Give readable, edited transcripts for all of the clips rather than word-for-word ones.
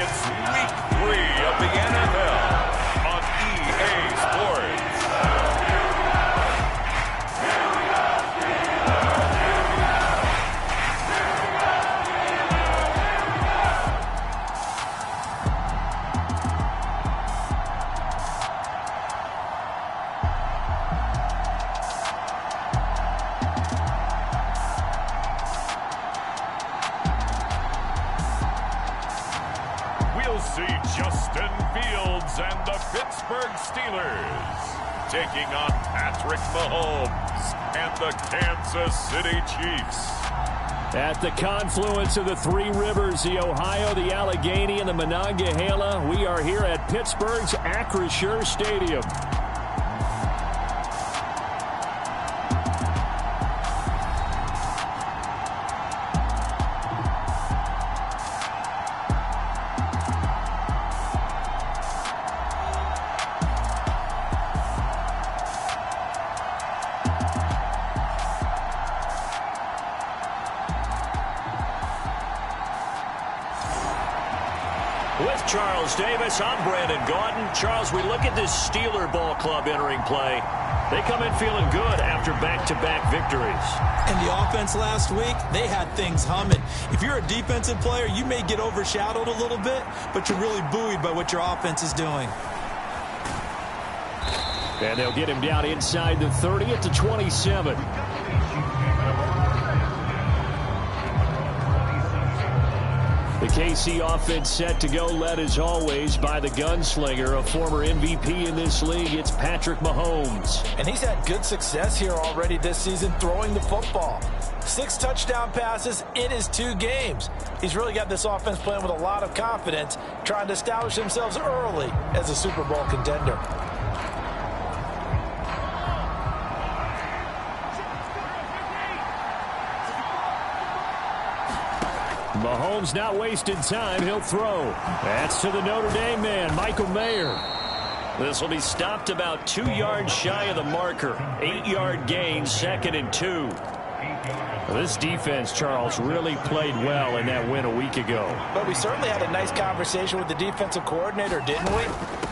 It's week 3 of the NFL on EA Sports. We'll see Justin Fields and the Pittsburgh Steelers taking on Patrick Mahomes and the Kansas City Chiefs. At the confluence of the three rivers, the Ohio, the Allegheny, and the Monongahela, we are here at Pittsburgh's Acrisure Stadium. With Charles Davis, I'm Brandon Gaudin. Charles, we look at this Steeler ball club entering play. They come in feeling good after back-to-back victories. And the offense last week, they had things humming. If you're a defensive player, you may get overshadowed a little bit, but you're really buoyed by what your offense is doing. And they'll get him down inside the 30 at the 27. The KC offense set to go, led as always by the gunslinger, a former MVP in this league. It's Patrick Mahomes. And he's had good success here already this season throwing the football. 6 touchdown passes in his 2 games. He's really got this offense playing with a lot of confidence, trying to establish themselves early as a Super Bowl contender. Mahomes not wasting time. He'll throw. That's to the Notre Dame man, Michael Mayer. This will be stopped about 2 yards shy of the marker. 8-yard gain, 2nd and 2. This defense, Charles, really played well in that win a week ago. But we certainly had a nice conversation with the defensive coordinator, didn't we?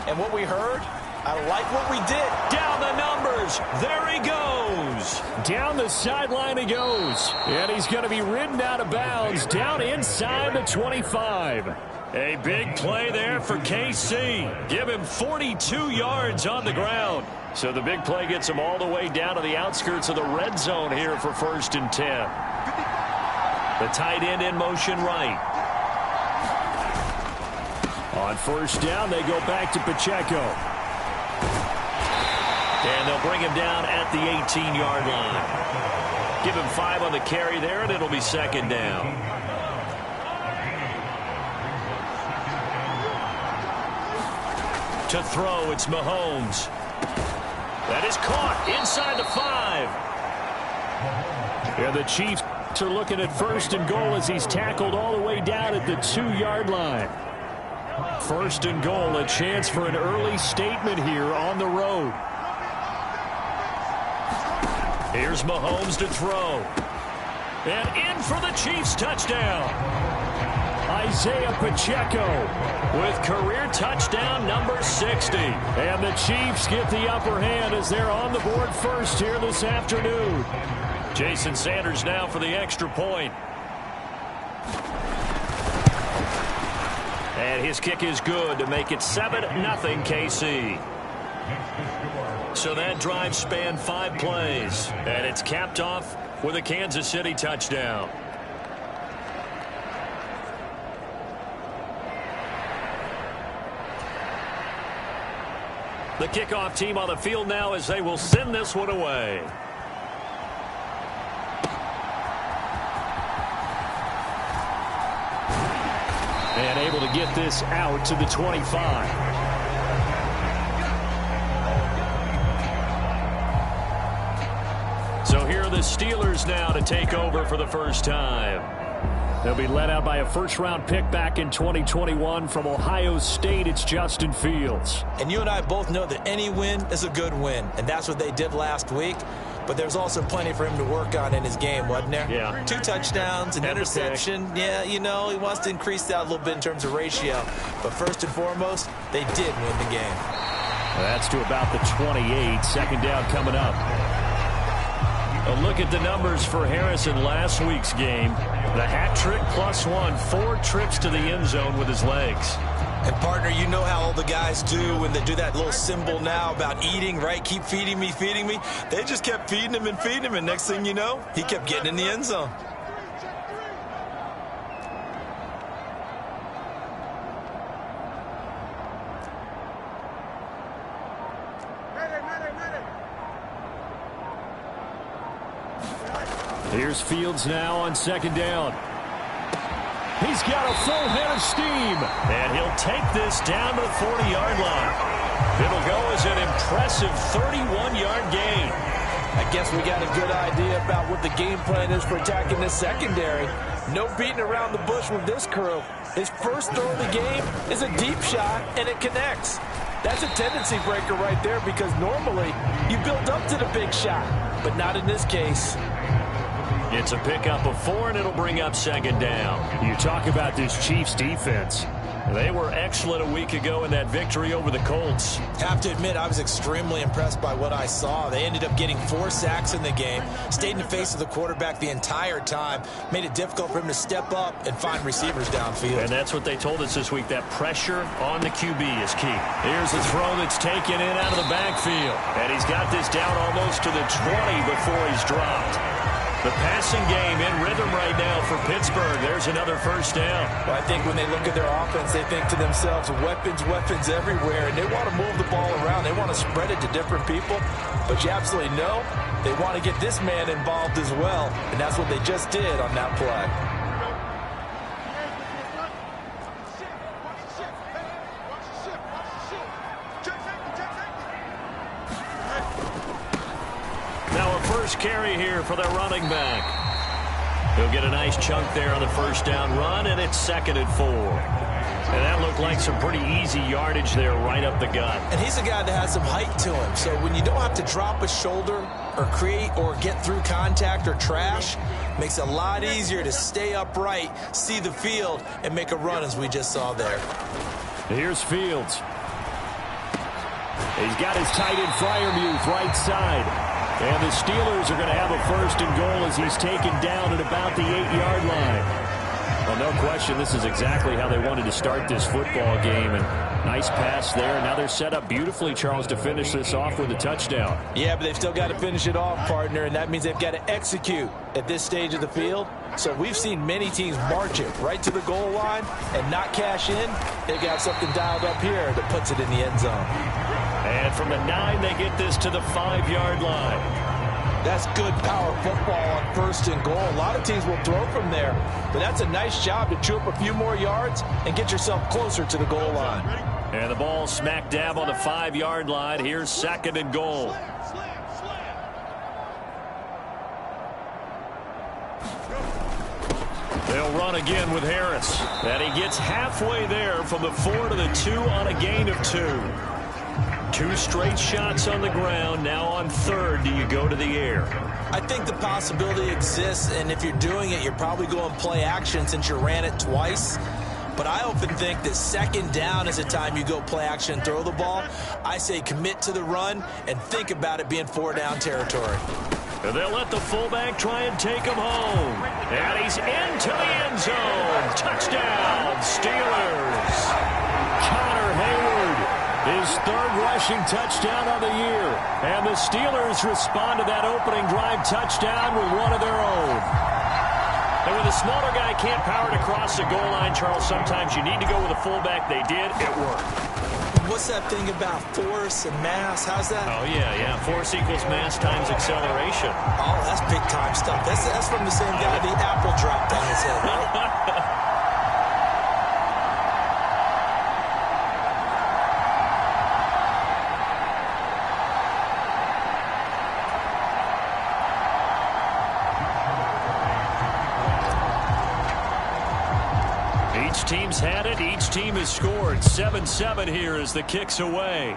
And what we heard, I like what we did. Down the numbers. There he goes. Down the sideline he goes. And he's going to be ridden out of bounds down inside the 25. A big play there for KC. Give him 42 yards on the ground. So the big play gets him all the way down to the outskirts of the red zone here for 1st and 10. The tight end in motion right. On 1st down, they go back to Pacheco. And they'll bring him down at the 18-yard line. Give him 5 on the carry there, and it'll be 2nd down. To throw, it's Mahomes. That is caught inside the 5. Yeah, the Chiefs are looking at 1st and goal as he's tackled all the way down at the 2-yard line. 1st and goal, a chance for an early statement here on the road. Here's Mahomes to throw. And in for the Chiefs touchdown. Isaiah Pacheco with career touchdown number 60. And the Chiefs get the upper hand as they're on the board first here this afternoon. Jason Sanders now for the extra point. And his kick is good to make it 7-0 KC. So that drive spanned 5 plays. And it's capped off with a Kansas City touchdown. The kickoff team on the field now as they will send this one away. And able to get this out to the 25. So here are the Steelers now to take over for the first time. They'll be led out by a first-round pick back in 2021 from Ohio State. It's Justin Fields. And you and I both know that any win is a good win, and that's what they did last week. but there's also plenty for him to work on in his game, wasn't there? Yeah. 2 touchdowns, an interception. Yeah, you know, he wants to increase that a little bit in terms of ratio. But first and foremost, they did win the game. That's to about the 28. Second down coming up. A look at the numbers for Harris in last week's game. The hat trick +1, 4 trips to the end zone with his legs. And, partner, you know how all the guys do when they do that little symbol now about eating, right? Keep feeding me, feeding me. They just kept feeding him, and next thing you know, he kept getting in the end zone. Here's Fields now on second down. He's got a full head of steam. And he'll take this down to the 40-yard line. It'll go as an impressive 31-yard gain. I guess we got a good idea about what the game plan is for attacking this secondary. No beating around the bush with this crew. His first throw of the game is a deep shot, and it connects. That's a tendency breaker right there because normally you build up to the big shot, but not in this case. It's a pickup of 4, and it'll bring up second down. You talk about this Chiefs defense. They were excellent a week ago in that victory over the Colts. Have to admit, I was extremely impressed by what I saw. They ended up getting 4 sacks in the game, stayed in the face of the quarterback the entire time, made it difficult for him to step up and find receivers downfield. And that's what they told us this week, that pressure on the QB is key. Here's the throw that's taken in out of the backfield. And he's got this down almost to the 20 before he's dropped. The passing game in rhythm right now for Pittsburgh. There's another first down. Well, I think when they look at their offense, they think to themselves, weapons, weapons everywhere, and they want to move the ball around. They want to spread it to different people, but you absolutely know they want to get this man involved as well, and that's what they just did on that play. Carry here for their running back. He'll get a nice chunk there on the first down run, and it's 2nd and 4. And that looked like some pretty easy yardage there right up the gut. And he's a guy that has some height to him, so when you don't have to drop a shoulder or create or get through contact or trash, makes it a lot easier to stay upright, see the field, and make a run as we just saw there. Here's Fields. He's got his tight end Freiermuth right side. And the Steelers are going to have a 1st and goal as he's taken down at about the 8-yard line. Well, no question, this is exactly how they wanted to start this football game. And nice pass there. Now they're set up beautifully, Charles, to finish this off with a touchdown. Yeah, but they've still got to finish it off, partner, and that means they've got to execute at this stage of the field. So we've seen many teams march it right to the goal line and not cash in. They've got something dialed up here that puts it in the end zone. And from the 9, they get this to the 5-yard line. That's good power football on 1st and goal. A lot of teams will throw from there, but that's a nice job to chew up a few more yards and get yourself closer to the goal line. And the ball smack dab on the 5-yard line. Here's 2nd and goal. They'll run again with Harris. And he gets halfway there from the 4 to the 2 on a gain of 2. 2 straight shots on the ground. Now on 3rd, do you go to the air? I think the possibility exists, and if you're doing it, you're probably going play action since you ran it twice. But I often think that 2nd down is a time you go play action and throw the ball. I say commit to the run and think about it being 4-down territory. And they'll let the fullback try and take him home. And he's into the end zone. Touchdown, Steelers. Connor Hayward, his 3rd rushing touchdown of the year. And the Steelers respond to that opening drive touchdown with one of their own. And when the smaller guy can't power it across the goal line, Charles, sometimes you need to go with a fullback. They did. It worked. What's that thing about force and mass? How's that? Oh, yeah. Force equals mass times acceleration. Oh, that's big-time stuff. That's from the same guy the apple dropped on his head, right? Each team's had it. Each team has scored. 7-7 here as the kick's away.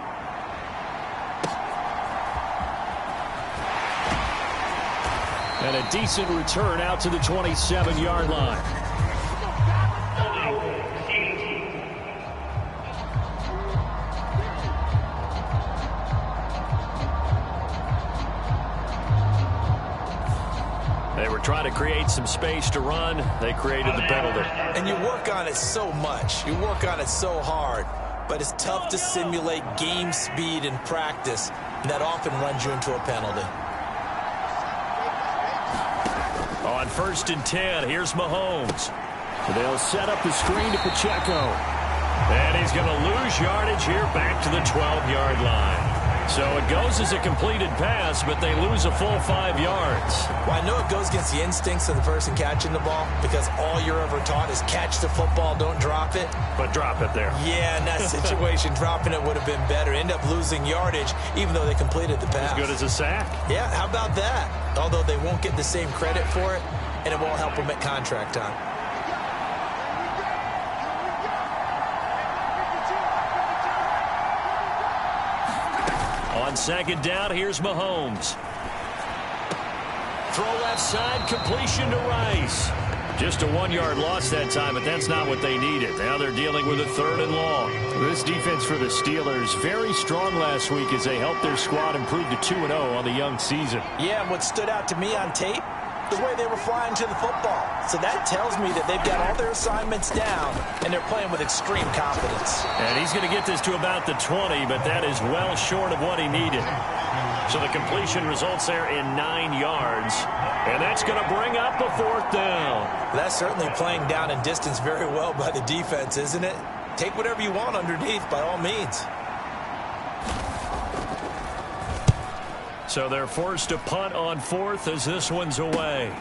And a decent return out to the 27-yard line. They were trying to create some space to run. They created the penalty. And you work on it so much. You work on it so hard. But it's tough to simulate game speed in practice. And that often runs you into a penalty. On 1st and 10, here's Mahomes. They'll set up the screen to Pacheco. And he's going to lose yardage here back to the 12-yard line. So it goes as a completed pass, but they lose a full 5 yards. Well, I know it goes against the instincts of the person catching the ball because all you're ever taught is catch the football, don't drop it. But drop it there. Yeah, in that situation, dropping it would have been better. End up losing yardage, even though they completed the pass. As good as a sack. Yeah, how about that? Although they won't get the same credit for it, and it won't help them at contract time. On 2nd down, here's Mahomes. Throw left side, completion to Rice. Just a 1-yard loss that time, but that's not what they needed. Now they're dealing with a 3rd and long. This defense for the Steelers, very strong last week as they helped their squad improve to 2-0 on the young season. Yeah, and what stood out to me on tape, the way they were flying to the football. So that tells me that they've got all their assignments down, and they're playing with extreme confidence. And he's going to get this to about the 20, but that is well short of what he needed. So the completion results there in 9 yards, and that's going to bring up a 4th down. That's certainly playing down and distance very well by the defense, isn't it? Take whatever you want underneath, by all means. So they're forced to punt on 4th as this one's away.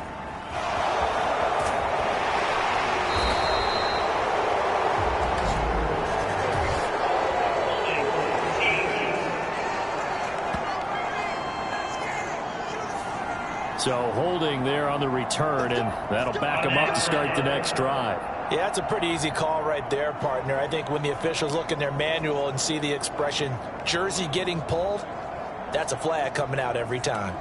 So holding there on the return, and that'll back them up to start the next drive. Yeah, that's a pretty easy call right there, partner. I think when the officials look in their manual and see the expression jersey getting pulled, that's a flag coming out every time.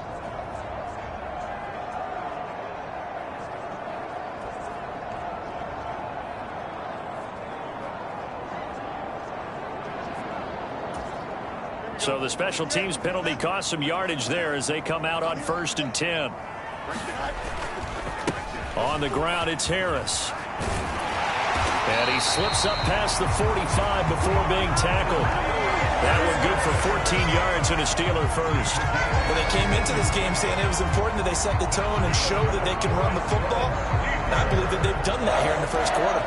So the special teams penalty cost some yardage there as they come out on 1st and 10. On the ground, it's Harris. And he slips up past the 45 before being tackled. That one good for 14 yards and a Steeler first. Well, they came into this game saying it was important that they set the tone and show that they can run the football. And I believe that they've done that here in the first quarter.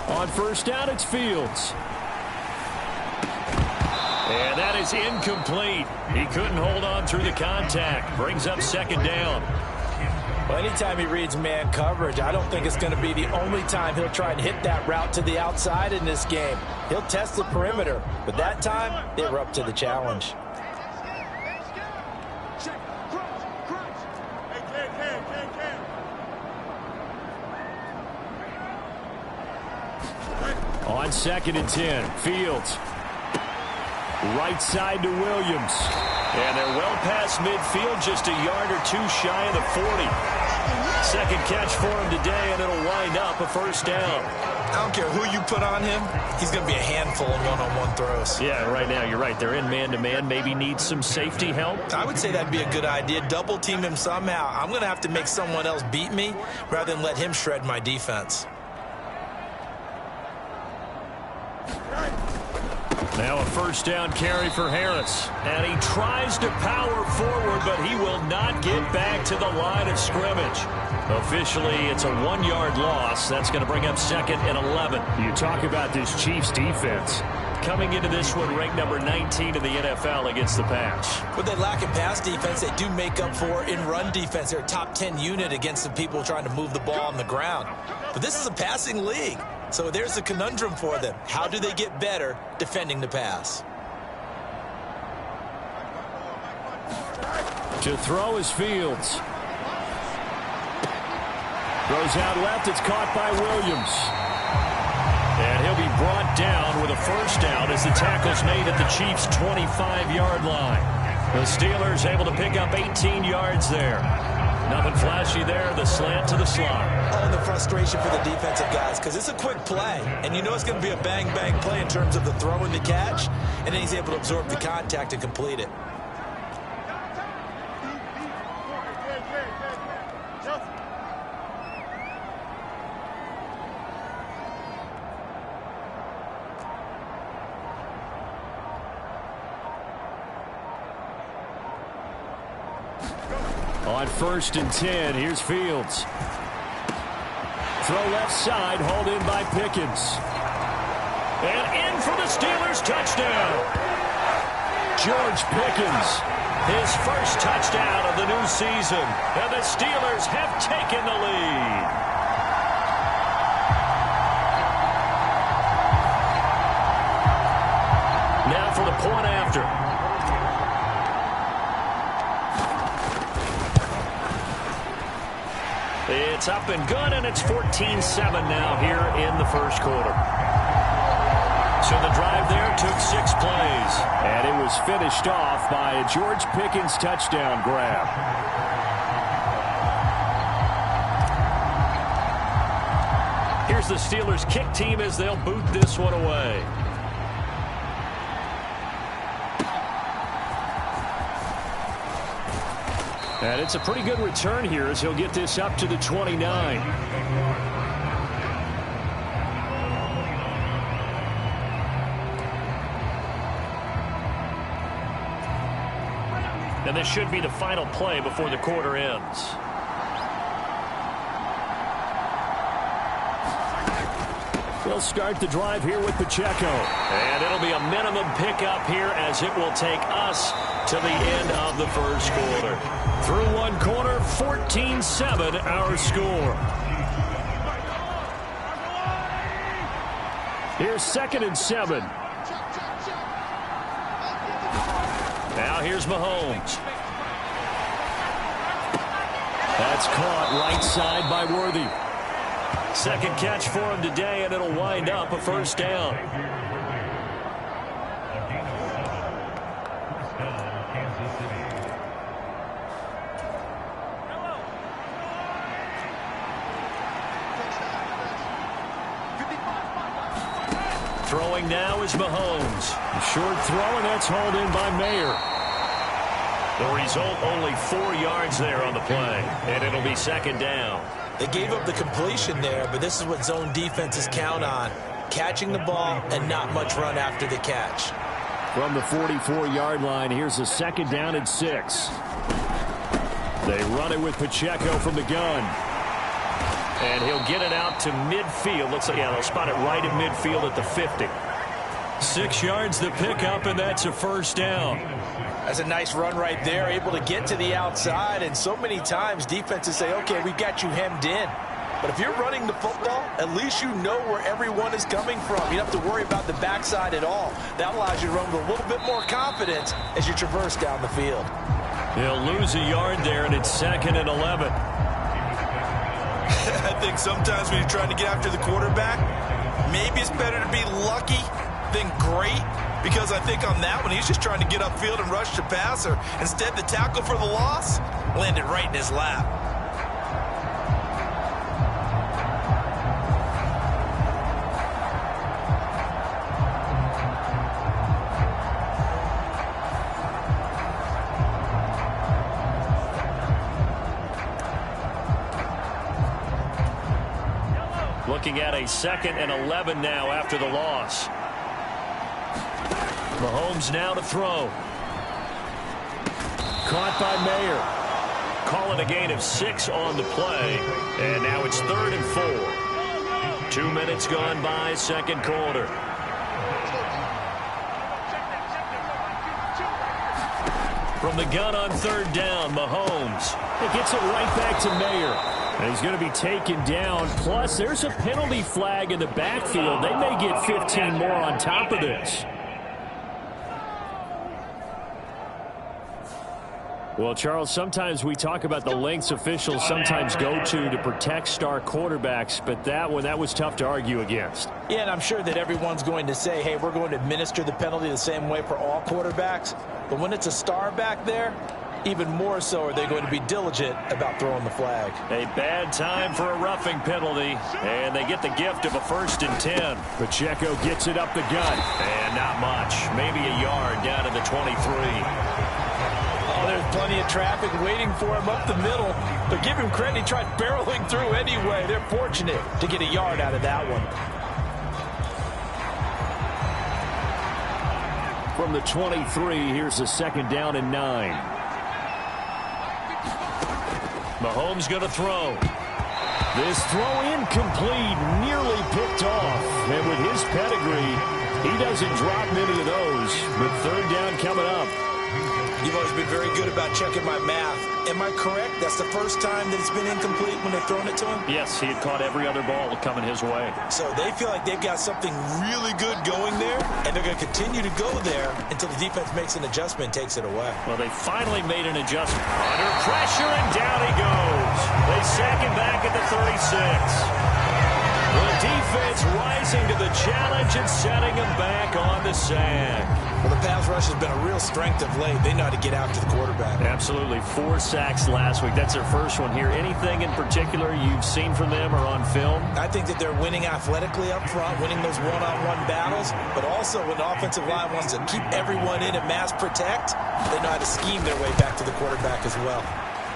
On 1st down, it's Fields. And that is incomplete. He couldn't hold on through the contact. Brings up 2nd down. Well, anytime he reads man coverage, I don't think it's going to be the only time he'll try and hit that route to the outside in this game. He'll test the perimeter, but that time, they were up to the challenge. On 2nd and 10, Fields. Right side to Williams. And they're well past midfield, just a yard or 2 shy of the 40. Second catch for him today, and it'll wind up a 1st down. I don't care who you put on him, he's going to be a handful in one-on-one throws. Yeah, right now, you're right. They're in man-to-man, maybe needs some safety help. I would say that'd be a good idea. Double team him somehow. I'm going to have to make someone else beat me rather than let him shred my defense. Now a 1st down carry for Harris. And he tries to power forward, but he will not get back to the line of scrimmage. Officially, it's a 1-yard loss. That's going to bring up 2nd and 11. You talk about this Chiefs defense. Coming into this one, ranked number 19 in the NFL against the pass. What they lack in pass defense, they do make up for in run defense. They're a top 10 unit against the people trying to move the ball on the ground. But this is a passing league. So there's a conundrum for them. How do they get better defending the pass? To throw is Fields. Throws out left. It's caught by Williams. And he'll be brought down with a first down as the tackle's made at the Chiefs' 25-yard line. The Steelers able to pick up 18 yards there. Nothing flashy there. The slant to the slot. And the frustration for the defensive guys because it's a quick play. And you know it's going to be a bang-bang play in terms of the throw and the catch. And then he's able to absorb the contact and complete it. On 1st and 10, here's Fields. Throw left side, hauled in by Pickens. And in for the Steelers touchdown. George Pickens, his first touchdown of the new season. And the Steelers have taken the lead. Now for the point after. It's up and good, and it's 14-7 now here in the first quarter. So the drive there took 6 plays. And it was finished off by a George Pickens touchdown grab. Here's the Steelers kick team as they'll boot this one away. And it's a pretty good return here as he'll get this up to the 29. And this should be the final play before the quarter ends. They'll start the drive here with Pacheco. And it'll be a minimum pickup here as it will take us to the end of the first quarter. Through one quarter, 14-7 our score. Here's 2nd and 7. Now here's Mahomes. That's caught right side by Worthy. Second catch for him today, and it'll wind up a first down. Throwing now is Mahomes. Short throw, and that's hauled in by Mayer. The result, only 4 yards there on the play, and it'll be 2nd down. They gave up the completion there, but this is what zone defenses count on. Catching the ball and not much run after the catch. From the 44-yard line, here's a 2nd down and 6. They run it with Pacheco from the gun. And he'll get it out to midfield. Looks like, yeah, they'll spot it right at midfield at the 50. 6 yards the pickup, and that's a first down. That's a nice run right there, able to get to the outside. And so many times defenses say, okay, we've got you hemmed in. But if you're running the football, at least you know where everyone is coming from. You don't have to worry about the backside at all. That allows you to run with a little bit more confidence as you traverse down the field. He'll lose a yard there, and it's 2nd and 11. I think sometimes when you're trying to get after the quarterback, maybe it's better to be lucky than great. Because I think on that one, he's just trying to get upfield and rush the passer. Instead, the tackle for the loss landed right in his lap. Looking at a 2nd and 11 now after the loss. Mahomes now to throw. Caught by Mayer. Call it a gain of 6 on the play. And now it's 3rd and 4. 2 minutes gone by, second quarter. From the gun on 3rd down, Mahomes. It gets it right back to Mayer. And he's going to be taken down. Plus, there's a penalty flag in the backfield. They may get 15 more on top of this. Well, Charles, sometimes we talk about the lengths officials sometimes go to protect star quarterbacks, but that was tough to argue against. Yeah, and I'm sure that everyone's going to say, hey, we're going to administer the penalty the same way for all quarterbacks. But when it's a star back there, even more so are they going to be diligent about throwing the flag. A bad time for a roughing penalty, and they get the gift of a 1st and 10. Pacheco gets it up the gut. And not much. Maybe a yard down to the 23. Oh, there's plenty of traffic waiting for him up the middle. But give him credit, he tried barreling through anyway. They're fortunate to get a yard out of that one. From the 23, here's a 2nd down and 9. Mahomes going to throw. This throw incomplete, nearly picked off. And with his pedigree, he doesn't drop many of those. But 3rd down coming up. You've always been very good about checking my math. Am I correct? That's the first time that it's been incomplete when they've thrown it to him? Yes, he had caught every other ball coming his way. So they feel like they've got something really good going there, and they're going to continue to go there until the defense makes an adjustment and takes it away. Well, they finally made an adjustment. Under pressure, and down he goes. They sack him back at the 36. The defense rising to the challenge and setting him back on the sack. Well, the pass rush has been a real strength of late. They know how to get after the quarterback. Absolutely. 4 sacks last week. That's their first one here. Anything in particular you've seen from them or on film? I think that they're winning athletically up front, winning those one-on-one battles, but also when the offensive line wants to keep everyone in and mass protect, they know how to scheme their way back to the quarterback as well.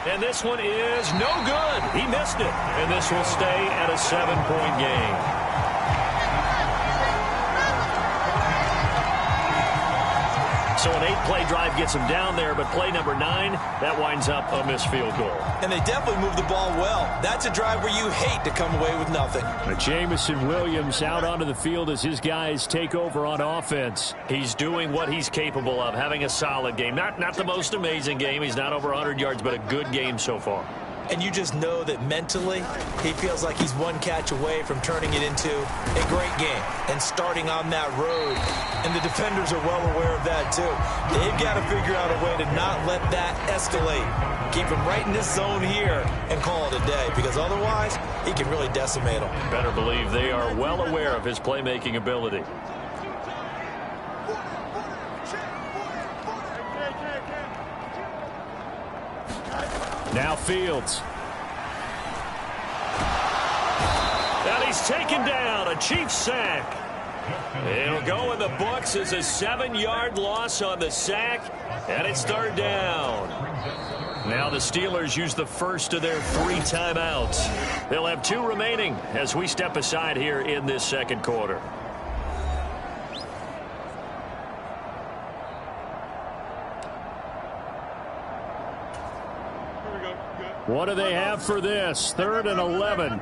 And this one is no good. He missed it. And this will stay at a 7-point game. So an 8-play drive gets him down there, but play number 9, that winds up a missed field goal. And they definitely moved the ball well. That's a drive where you hate to come away with nothing. But Jamison Williams out onto the field as his guys take over on offense. He's doing what he's capable of, having a solid game. Not the most amazing game. He's not over 100 yards, but a good game so far. And you just know that mentally, he feels like he's one catch away from turning it into a great game and starting on that road. And the defenders are well aware of that, too. They've got to figure out a way to not let that escalate. Keep him right in this zone here and call it a day, because otherwise, he can really decimate them. Better believe they are well aware of his playmaking ability. Now Fields. And he's taken down, a Chiefs sack. It'll go in the books as a 7-yard loss on the sack, and it's 3rd down. Now the Steelers use the first of their 3 timeouts. They'll have 2 remaining as we step aside here in this 2nd quarter. What do they have for this? 3rd and 11.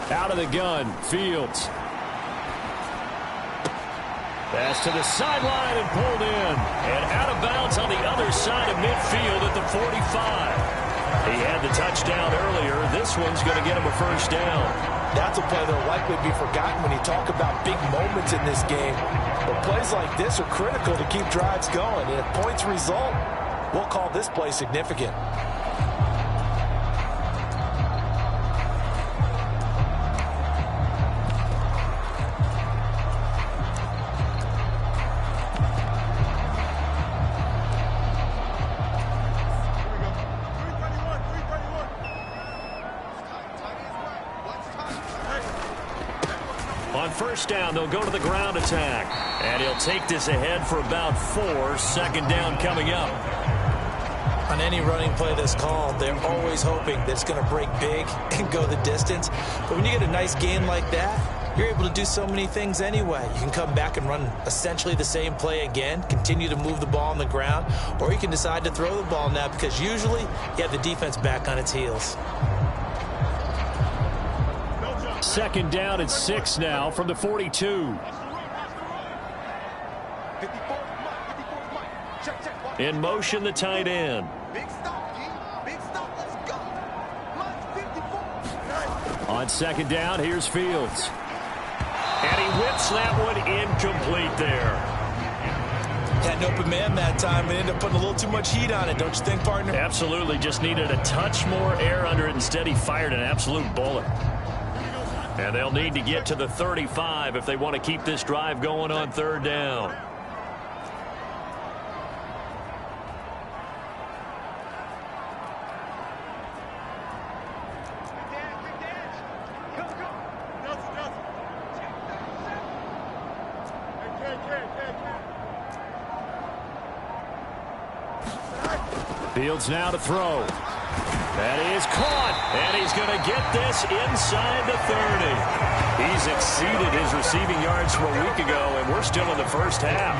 Out of the gun, Fields. Pass to the sideline and pulled in. And out of bounds on the other side of midfield at the 45. He had the touchdown earlier. This one's going to get him a 1st down. That's a play that'll likely be forgotten when you talk about big moments in this game. But plays like this are critical to keep drives going. And if points result, we'll call this play significant. On 1st down, they'll go to the ground attack. And he'll take this ahead for about 4. 2nd down coming up. On any running play that's called, they're always hoping that it's going to break big and go the distance. But when you get a nice game like that, you're able to do so many things anyway. You can come back and run essentially the same play again, continue to move the ball on the ground, or you can decide to throw the ball now because usually you have the defense back on its heels. 2nd down and 6 now from the 42. In motion, the tight end. On 2nd down, here's Fields. And he whips that one incomplete there. Had an open man that time and ended up putting a little too much heat on it, don't you think, partner? Absolutely. Just needed a touch more air under it. Instead, he fired an absolute bullet. And they'll need to get to the 35 if they want to keep this drive going on third down. Fields now to throw. That is caught, and he's going to get this inside the 30. He's exceeded his receiving yards from a week ago, and we're still in the first half.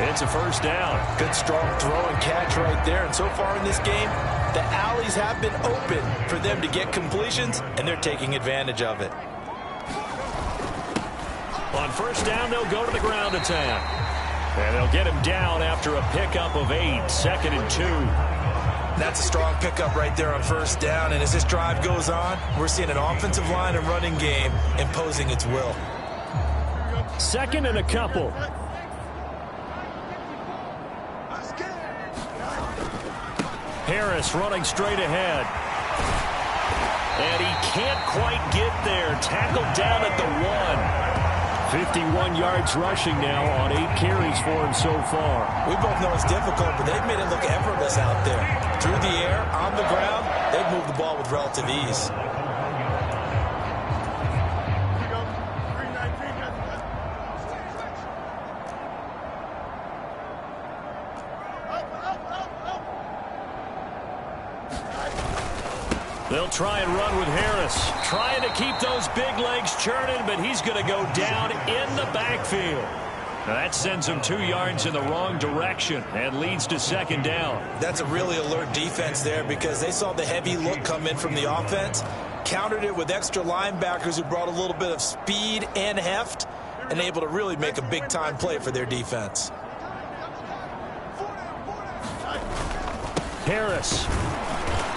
It's a first down. Good strong throw and catch right there. And so far in this game, the alleys have been open for them to get completions, and they're taking advantage of it. On first down, they'll go to the ground attack. And they'll get him down after a pickup of 8, 2nd and 2. That's a strong pickup right there on first down. And as this drive goes on, we're seeing an offensive line and running game imposing its will. 2nd and a couple. Harris running straight ahead. And he can't quite get there. Tackled down at the 1. 51 yards rushing now on 8 carries for him so far. We both know it's difficult, but they've made it look effortless out there. Through the air, on the ground, they've moved the ball with relative ease. They'll try and run with Harris. Trying to keep those big legs churning, but he's going to go down in the backfield. Now that sends him 2 yards in the wrong direction and leads to 2nd down. That's a really alert defense there because they saw the heavy look come in from the offense, countered it with extra linebackers who brought a little bit of speed and heft, and able to really make a big-time play for their defense. Harris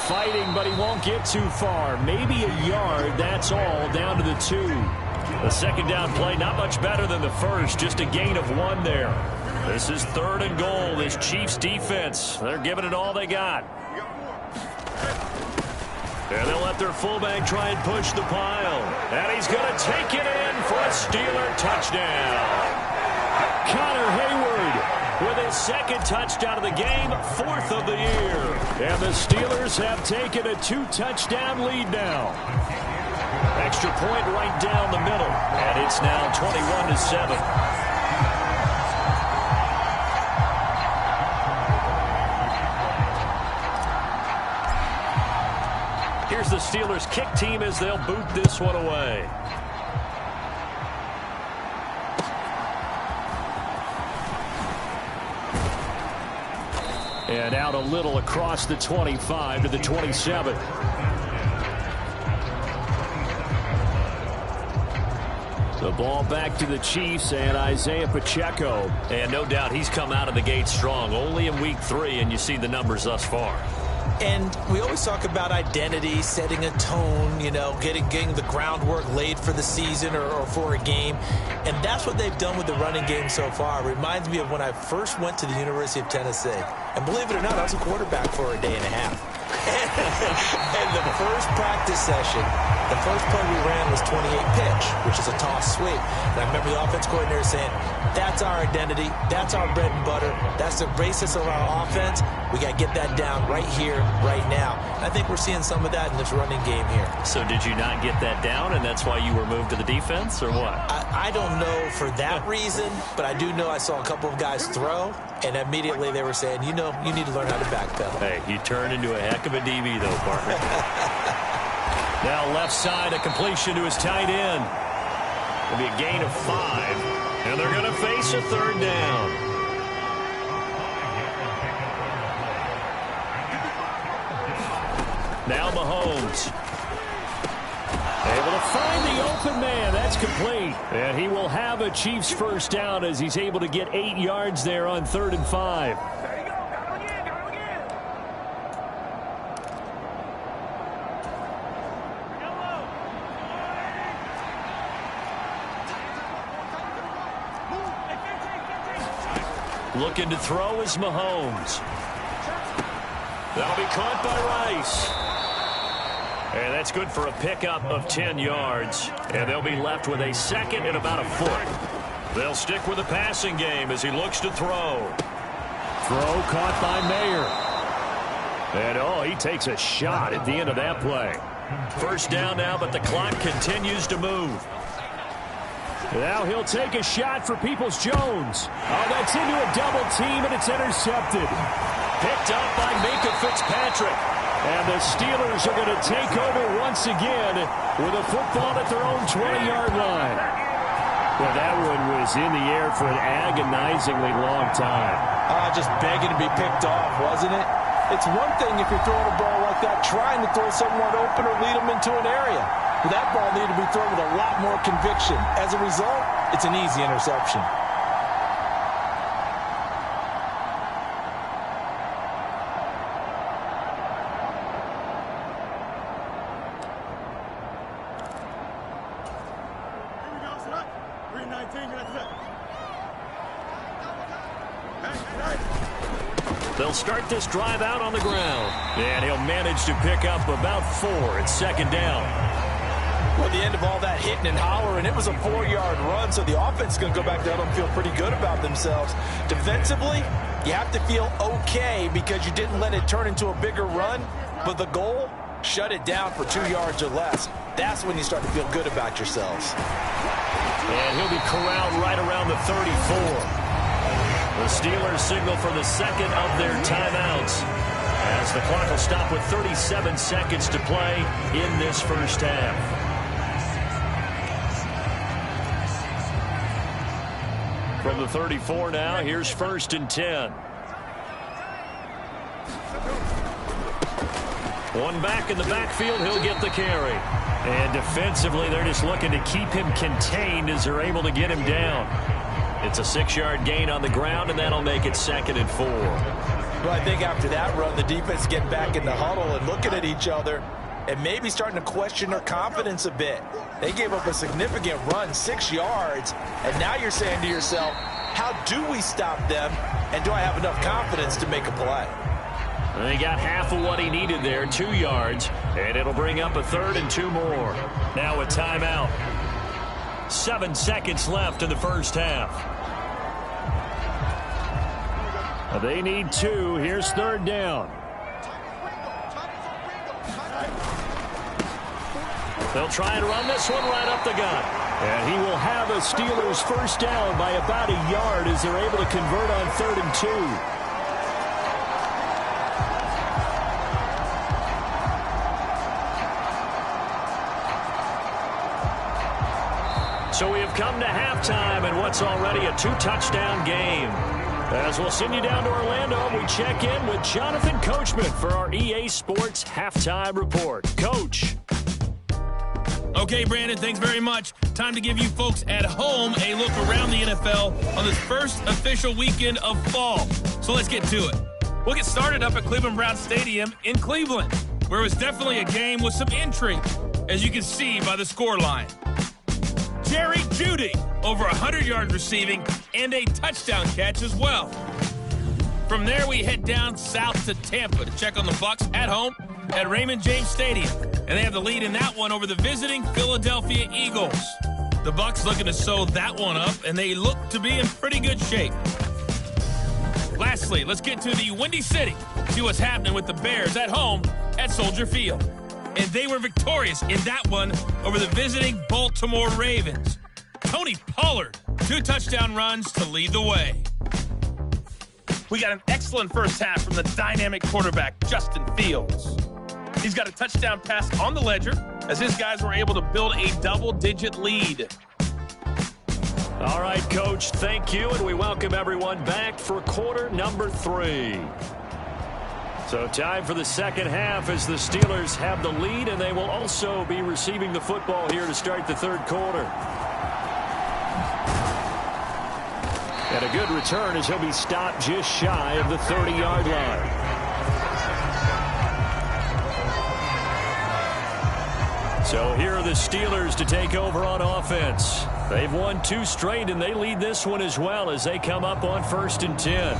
fighting, but he won't get too far. Maybe a yard, that's all, down to the 2. The 2nd down play, not much better than the first, just a gain of 1 there. This is 3rd and goal, this Chiefs defense. They're giving it all they got. And they'll let their fullback try and push the pile. And he's going to take it in for a Steeler touchdown. Connor Hayward with his 2nd touchdown of the game, 4th of the year. And the Steelers have taken a 2-touchdown lead now. Extra point right down the middle, and it's now 21-7. Here's the Steelers kick team as they'll boot this one away. And out a little across the 25 to the 27. The ball back to the Chiefs and Isaiah Pacheco. And no doubt he's come out of the gate strong. Only in week 3, and you see the numbers thus far. And we always talk about identity, setting a tone, you know, getting the groundwork laid for the season or for a game. And that's what they've done with the running game so far. It reminds me of when I first went to the University of Tennessee. And believe it or not, I was a quarterback for a day and a half. And the first practice session, the first play we ran was 28 pitch, which is a toss sweep. And I remember the offense coordinator saying, that's our identity, that's our bread and butter, that's the basis of our offense. We got to get that down right here, right now. I think we're seeing some of that in this running game here. So did you not get that down, and that's why you were moved to the defense, or what? I don't know for that reason, but I do know I saw a couple of guys throw, and immediately they were saying, you know, you need to learn how to backpedal. Hey, you turned into a heck of a DB, though, partner. Now left side, a completion to his tight end. It'll be a gain of 5, and they're going to face a 3rd down. Now Mahomes. Able to find the open man. That's complete. And he will have a Chiefs first down as he's able to get 8 yards there on 3rd and 5. Looking to throw is Mahomes. That'll be caught by Rice. And that's good for a pickup of 10 yards. And they'll be left with a second and about a foot. They'll stick with the passing game as he looks to throw. Throw caught by Mayer. And, he takes a shot at the end of that play. First down now, but the clock continues to move. Now he'll take a shot for Peoples-Jones. That's into a double team, and it's intercepted. Picked up by Minkah Fitzpatrick. And the Steelers are going to take over once again with a football at their own 20-yard line. Well, that one was in the air for an agonizingly long time. Just begging to be picked off, wasn't it? It's one thing if you're throwing a ball like that, trying to throw someone open or lead them into an area. But that ball needed to be thrown with a lot more conviction. As a result, it's an easy interception. They'll start this drive out on the ground. And he'll manage to pick up about 4 at second down. Well, the end of all that hitting and hollering, it was a 4-yard run, so the offense is going to go back down and feel pretty good about themselves. Defensively, you have to feel okay because you didn't let it turn into a bigger run, but the goal, shut it down for 2 yards or less. That's when you start to feel good about yourselves. And he'll be corralled right around the 34. The Steelers signal for the second of their timeouts as the clock will stop with 37 seconds to play in this first half. From the 34 now, here's 1st and 10. One back in the backfield, he'll get the carry. And defensively, they're just looking to keep him contained as they're able to get him down. It's a 6-yard gain on the ground, and that'll make it 2nd and 4. Well, I think after that run, the defense is getting back in the huddle and looking at each other and maybe starting to question their confidence a bit. They gave up a significant run, 6 yards, and now you're saying to yourself, how do we stop them, and do I have enough confidence to make a play? And he got half of what he needed there, 2 yards, and it'll bring up a 3rd and 2 more. Now a timeout. 7 seconds left in the first half. They need 2. Here's 3rd down. They'll try and run this one right up the gut. And he will have a Steelers first down by about a yard as they're able to convert on 3rd and 2. So we have come to halftime in what's already a 2-touchdown game. As we'll send you down to Orlando, we check in with Jonathan Coachman for our EA Sports Halftime Report. Coach. Okay, Brandon, thanks very much. Time to give you folks at home a look around the NFL on this first official weekend of fall. So let's get to it. We'll get started up at Cleveland Browns Stadium in Cleveland, where it was definitely a game with some intrigue, as you can see by the scoreline. Jerry Jeudy, over 100 yards receiving and a touchdown catch as well. From there, we head down south to Tampa to check on the Bucs at home at Raymond James Stadium. And they have the lead in that one over the visiting Philadelphia Eagles. The Bucs looking to sew that one up, and they look to be in pretty good shape. Lastly, let's get to the Windy City, see what's happening with the Bears at home at Soldier Field. And they were victorious in that one over the visiting Baltimore Ravens. Tony Pollard, 2 touchdown runs to lead the way. We got an excellent first half from the dynamic quarterback, Justin Fields. He's got a touchdown pass on the ledger as his guys were able to build a double-digit lead. All right, Coach, thank you, and we welcome everyone back for quarter number 3. So time for the second half as the Steelers have the lead, and they will also be receiving the football here to start the third quarter. And a good return as he'll be stopped just shy of the 30-yard line. So here are the Steelers to take over on offense. They've won 2 straight, and they lead this one as well as they come up on 1st and 10.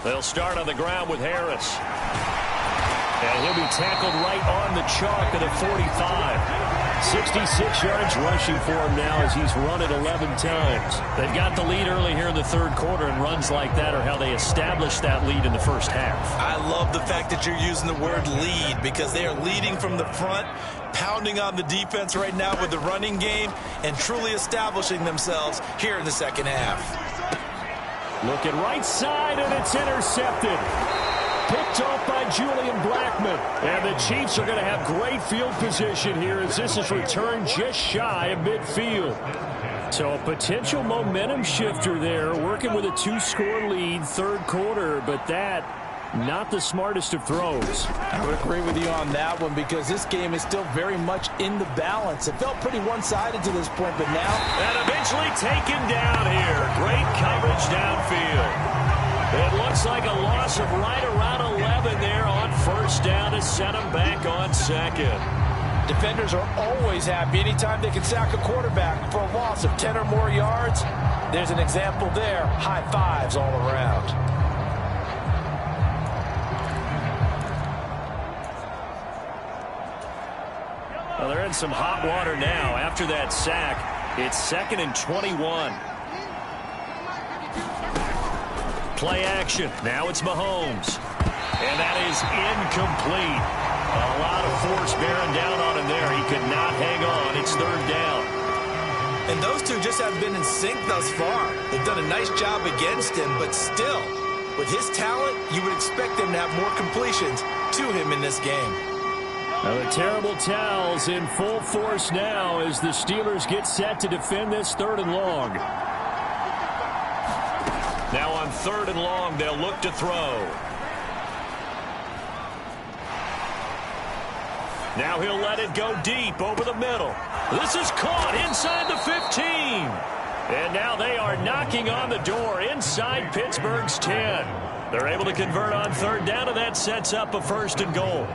They'll start on the ground with Harris. And he'll be tackled right on the chalk at the 45. 66 yards rushing for him now as he's run it 11 times. They've got the lead early here in the 3rd quarter, and runs like that are how they establish that lead in the 1st half. I love the fact that you're using the word lead because they are leading from the front, pounding on the defense right now with the running game, and truly establishing themselves here in the 2nd half. Looking right side, and it's intercepted. Picked off by Julian Blackmon. And the Chiefs are going to have great field position here as this is returned just shy of midfield. So a potential momentum shifter there, working with a 2-score lead, 3rd quarter, but that not the smartest of throws. I would agree with you on that one because this game is still very much in the balance. It felt pretty one-sided to this point, but now... And eventually taken down here. Great coverage downfield. It looks like a loss of right around 11 there on 1st down to set him back on 2nd. Defenders are always happy anytime they can sack a quarterback for a loss of 10 or more yards. There's an example there. High fives all around. Well, they're in some hot water now. After that sack, it's 2nd and 21. Play action. Now it's Mahomes. And that is incomplete. A lot of force bearing down on him there. He could not hang on. It's 3rd down. And those two just haven't been in sync thus far. They've done a nice job against him, but still, with his talent, you would expect them to have more completions to him in this game. Now the terrible towels in full force now as the Steelers get set to defend this 3rd and long. Now on 3rd and long, they'll look to throw. Now he'll let it go deep over the middle. This is caught inside the 15. And now they are knocking on the door inside Pittsburgh's 10. They're able to convert on 3rd down, and that sets up a 1st and goal.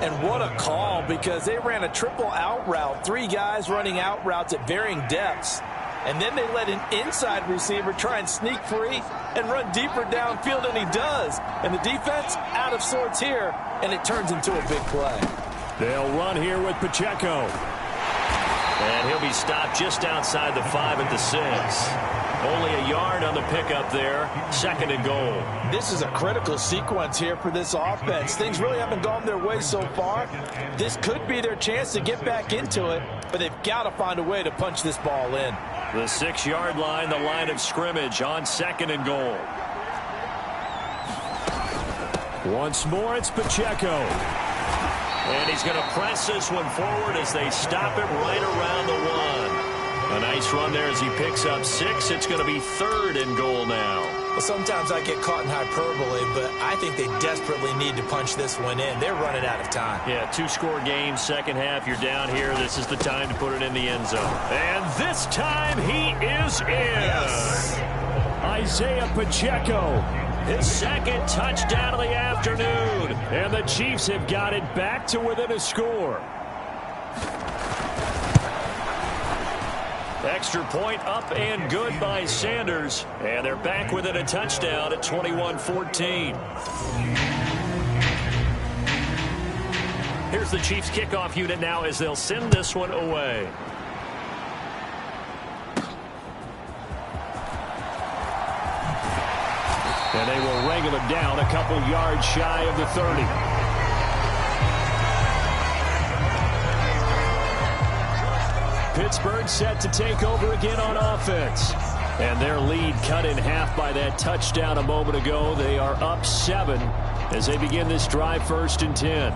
And what a call, because they ran a triple out route. 3 guys running out routes at varying depths. And then they let an inside receiver try and sneak free and run deeper downfield, and he does. And the defense out of sorts here, and it turns into a big play. They'll run here with Pacheco. And he'll be stopped just outside the 5 at the 6. Only a yard on the pickup there. 2nd and goal. This is a critical sequence here for this offense. Things really haven't gone their way so far. This could be their chance to get back into it, but they've got to find a way to punch this ball in. The 6-yard line, the line of scrimmage on 2nd and goal. Once more, it's Pacheco. And he's going to press this one forward as they stop it right around the 1. A nice run there as he picks up 6. It's going to be 3rd and goal now. Well, sometimes I get caught in hyperbole, but I think they desperately need to punch this one in. They're running out of time. Yeah, 2-score game, 2nd half. You're down here. This is the time to put it in the end zone. And this time he is in. Yes. Isaiah Pacheco. His 2nd touchdown of the afternoon. And the Chiefs have got it back to within a score. Extra point up and good by Sanders. And they're back within a touchdown at 21-14. Here's the Chiefs kickoff unit now as they'll send this one away. And they will wrangle him down a couple yards shy of the 30. Pittsburgh set to take over again on offense. And their lead cut in half by that touchdown a moment ago. They are up 7 as they begin this drive 1st and 10.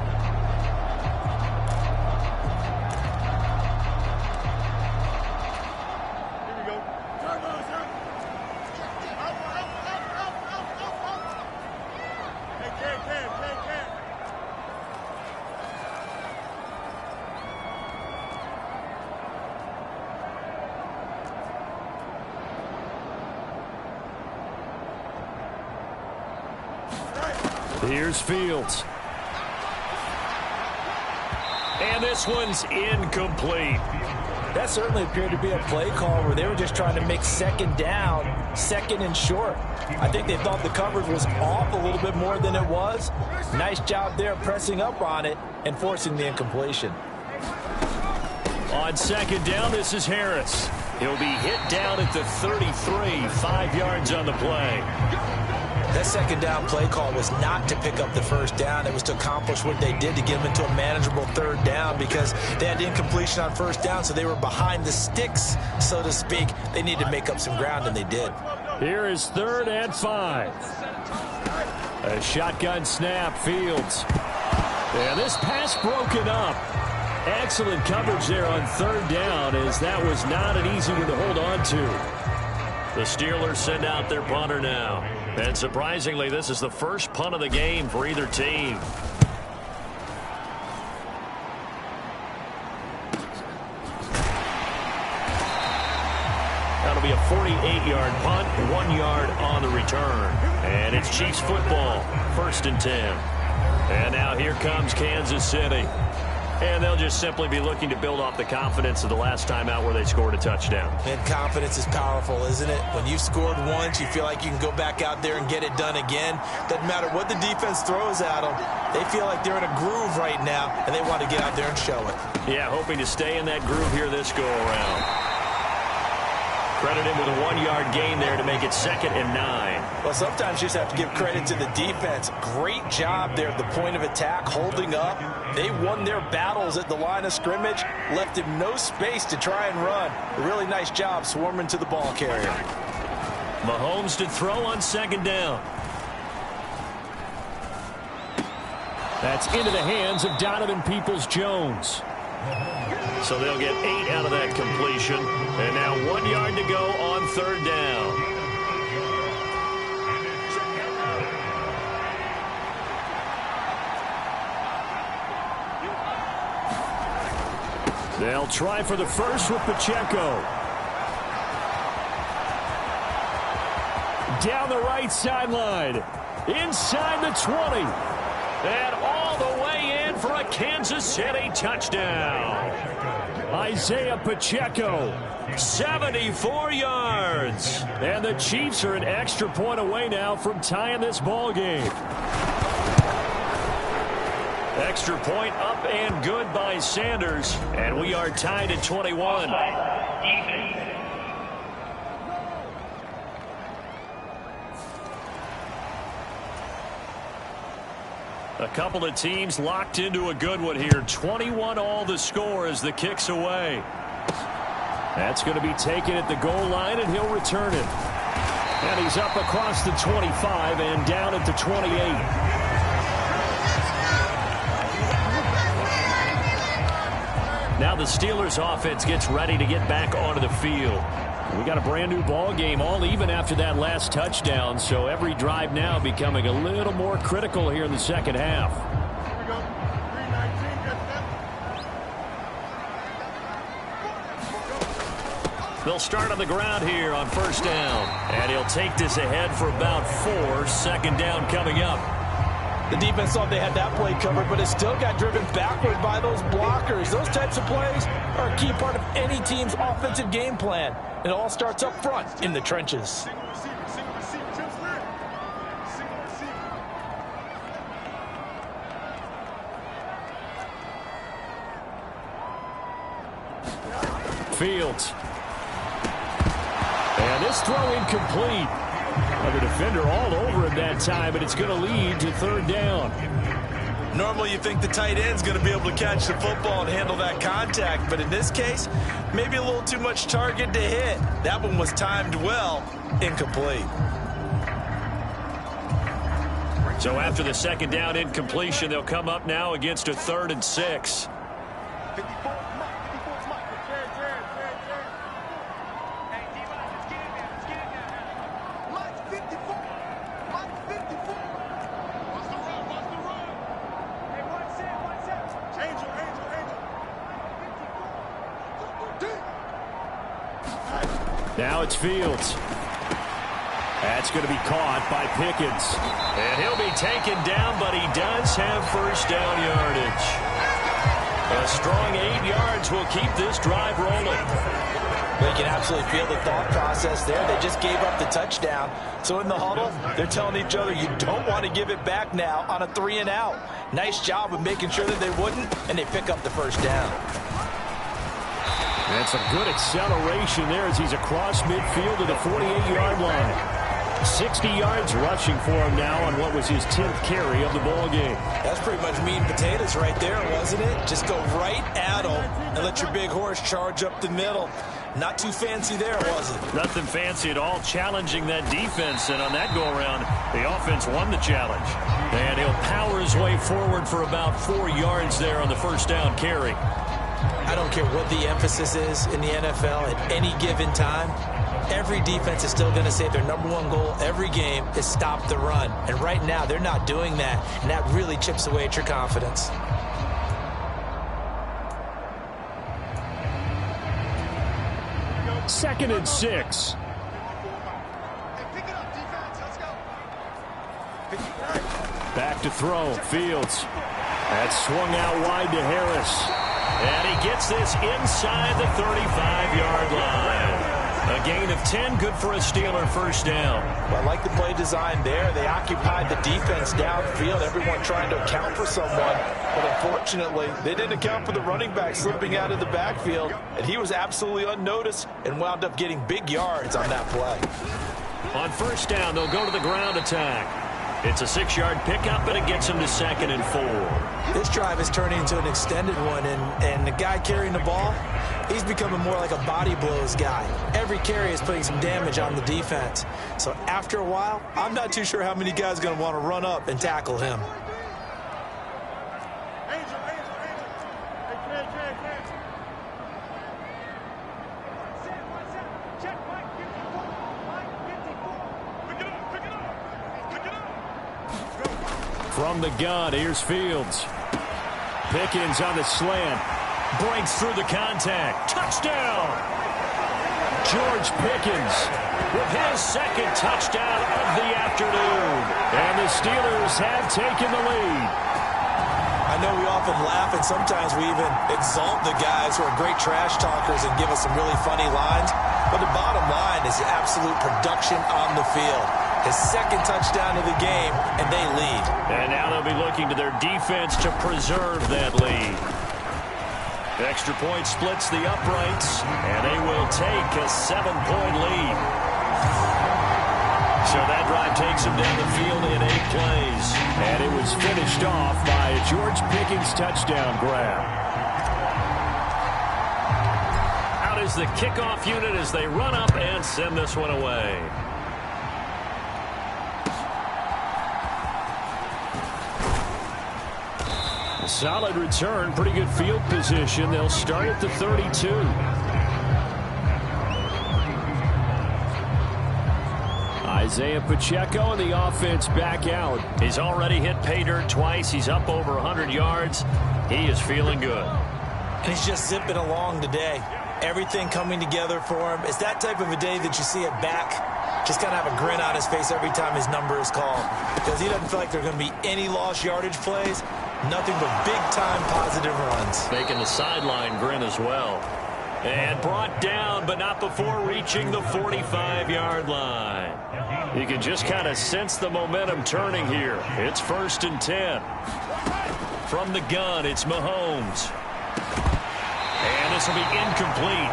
Here's Fields. And this one's incomplete. That certainly appeared to be a play call where they were just trying to make second down, second and short. I think they thought the coverage was off a little bit more than it was. Nice job there pressing up on it and forcing the incompletion. On second down, this is Harris. He'll be hit down at the 33, 5 yards on the play. That second down play call was not to pick up the first down. It was to accomplish what they did to get them into a manageable third down because they had incompletion on first down, so they were behind the sticks, so to speak. They needed to make up some ground, and they did. Here is 3rd and 5. A shotgun snap, Fields. And this pass broken up. Excellent coverage there on 3rd down, as that was not an easy one to hold on to. The Steelers send out their punter now. And surprisingly, this is the first punt of the game for either team. That'll be a 48-yard punt, 1 yard on the return. And it's Chiefs football, 1st and 10. And now here comes Kansas City. And they'll just simply be looking to build off the confidence of the last time out where they scored a touchdown. And confidence is powerful, isn't it? When you've scored once, you feel like you can go back out there and get it done again. Doesn't matter what the defense throws at them. They feel like they're in a groove right now, and they want to get out there and show it. Yeah, hoping to stay in that groove here this go-around. Credit him with a 1 yard gain there to make it 2nd and 9. Well, sometimes you just have to give credit to the defense. Great job there at the point of attack, holding up. They won their battles at the line of scrimmage, left him no space to try and run. A really nice job swarming to the ball carrier. Mahomes to throw on 2nd down. That's into the hands of Donovan Peoples-Jones. So they'll get 8 out of that completion. And now 1 yard to go on 3rd down. They'll try for the first with Pacheco. Down the right sideline. Inside the 20. And all the way in for a Kansas City touchdown. Isaiah Pacheco. 74 yards. And the Chiefs are an extra point away now from tying this ball game. Extra point up and good by Sanders. And we are tied at 21. A couple of teams locked into a good one here. 21 all the score as the kick's away. That's going to be taken at the goal line, and he'll return it. And he's up across the 25 and down at the 28. Now the Steelers offense gets ready to get back onto the field. We got a brand new ball game, all even after that last touchdown, so every drive now becoming a little more critical here in the second half. They'll start on the ground here on 1st down. And he'll take this ahead for about 4. 2nd down coming up. The defense thought they had that play covered, but it still got driven backward by those blockers. Those types of plays are a key part of any team's offensive game plan. It all starts up front in the trenches. Fields. And this throw incomplete. Well, the defender all over him that time, but it's going to lead to 3rd down. Normally you think the tight end's going to be able to catch the football and handle that contact, but in this case, maybe a little too much target to hit. That one was timed well, incomplete. So after the 2nd down incompletion, they'll come up now against a 3rd and 6. Now it's Fields. That's going to be caught by Pickens. And he'll be taken down, but he does have first down yardage. A strong 8 yards will keep this drive rolling. But you can absolutely feel the thought process there. They just gave up the touchdown. So in the huddle, they're telling each other, you don't want to give it back now on a 3-and-out. Nice job of making sure that they wouldn't, and they pick up the first down. That's a good acceleration there as he's across midfield to the 48-yard line. 60 yards rushing for him now on what was his 10th carry of the ball game. That's pretty much meat and potatoes right there, wasn't it? Just go right at him and let your big horse charge up the middle. Not too fancy there, was it? Nothing fancy at all, challenging that defense, and on that go-around, the offense won the challenge. And he'll power his way forward for about 4 yards there on the first down carry. I don't care what the emphasis is in the NFL at any given time. Every defense is still going to say their #1 goal every game is stop the run. And right now, they're not doing that, and that really chips away at your confidence. Second and 6. Back to throw. Fields. That's swung out wide to Harris. And he gets this inside the 35-yard line. A gain of 10, good for a Steeler first down. Well, I like the play design there. They occupied the defense downfield, everyone trying to account for someone. But unfortunately, they didn't account for the running back slipping out of the backfield. And he was absolutely unnoticed and wound up getting big yards on that play. On first down, they'll go to the ground attack. It's a 6-yard pickup, and it gets him to 2nd and 4. This drive is turning into an extended one, and the guy carrying the ball, he's becoming more like a body blows guy. Every carry is putting some damage on the defense. So after a while, I'm not too sure how many guys are going to want to run up and tackle him. From the gun, here's Fields. Pickens on the slant. Breaks through the contact. Touchdown! George Pickens With his second touchdown of the afternoon. And the Steelers have taken the lead. I know we often laugh, and sometimes we even exalt the guys who are great trash talkers and give us some really funny lines. But the bottom line is the absolute production on the field. His second touchdown of the game, and they lead. And now they'll be looking to their defense to preserve that lead. Extra point splits the uprights, and they will take a 7-point lead. So that drive takes them down the field in 8 plays. And it was finished off by a George Pickens touchdown grab. Out is the kickoff unit as they run up and send this one away. Solid return, pretty good field position. They'll start at the 32. Isaiah Pacheco and the offense back out. He's already hit pay dirt twice. He's up over 100 yards. He is feeling good. And he's just zipping along today. Everything coming together for him. It's that type of a day that you see it back. Just kind of have a grin on his face every time his number is called. Because he doesn't feel like there are going to be any lost yardage plays. Nothing but big-time positive runs. Making the sideline grin as well. And brought down, but not before reaching the 45-yard line. You can just kind of sense the momentum turning here. It's 1st and 10. From the gun, it's Mahomes. And this will be incomplete.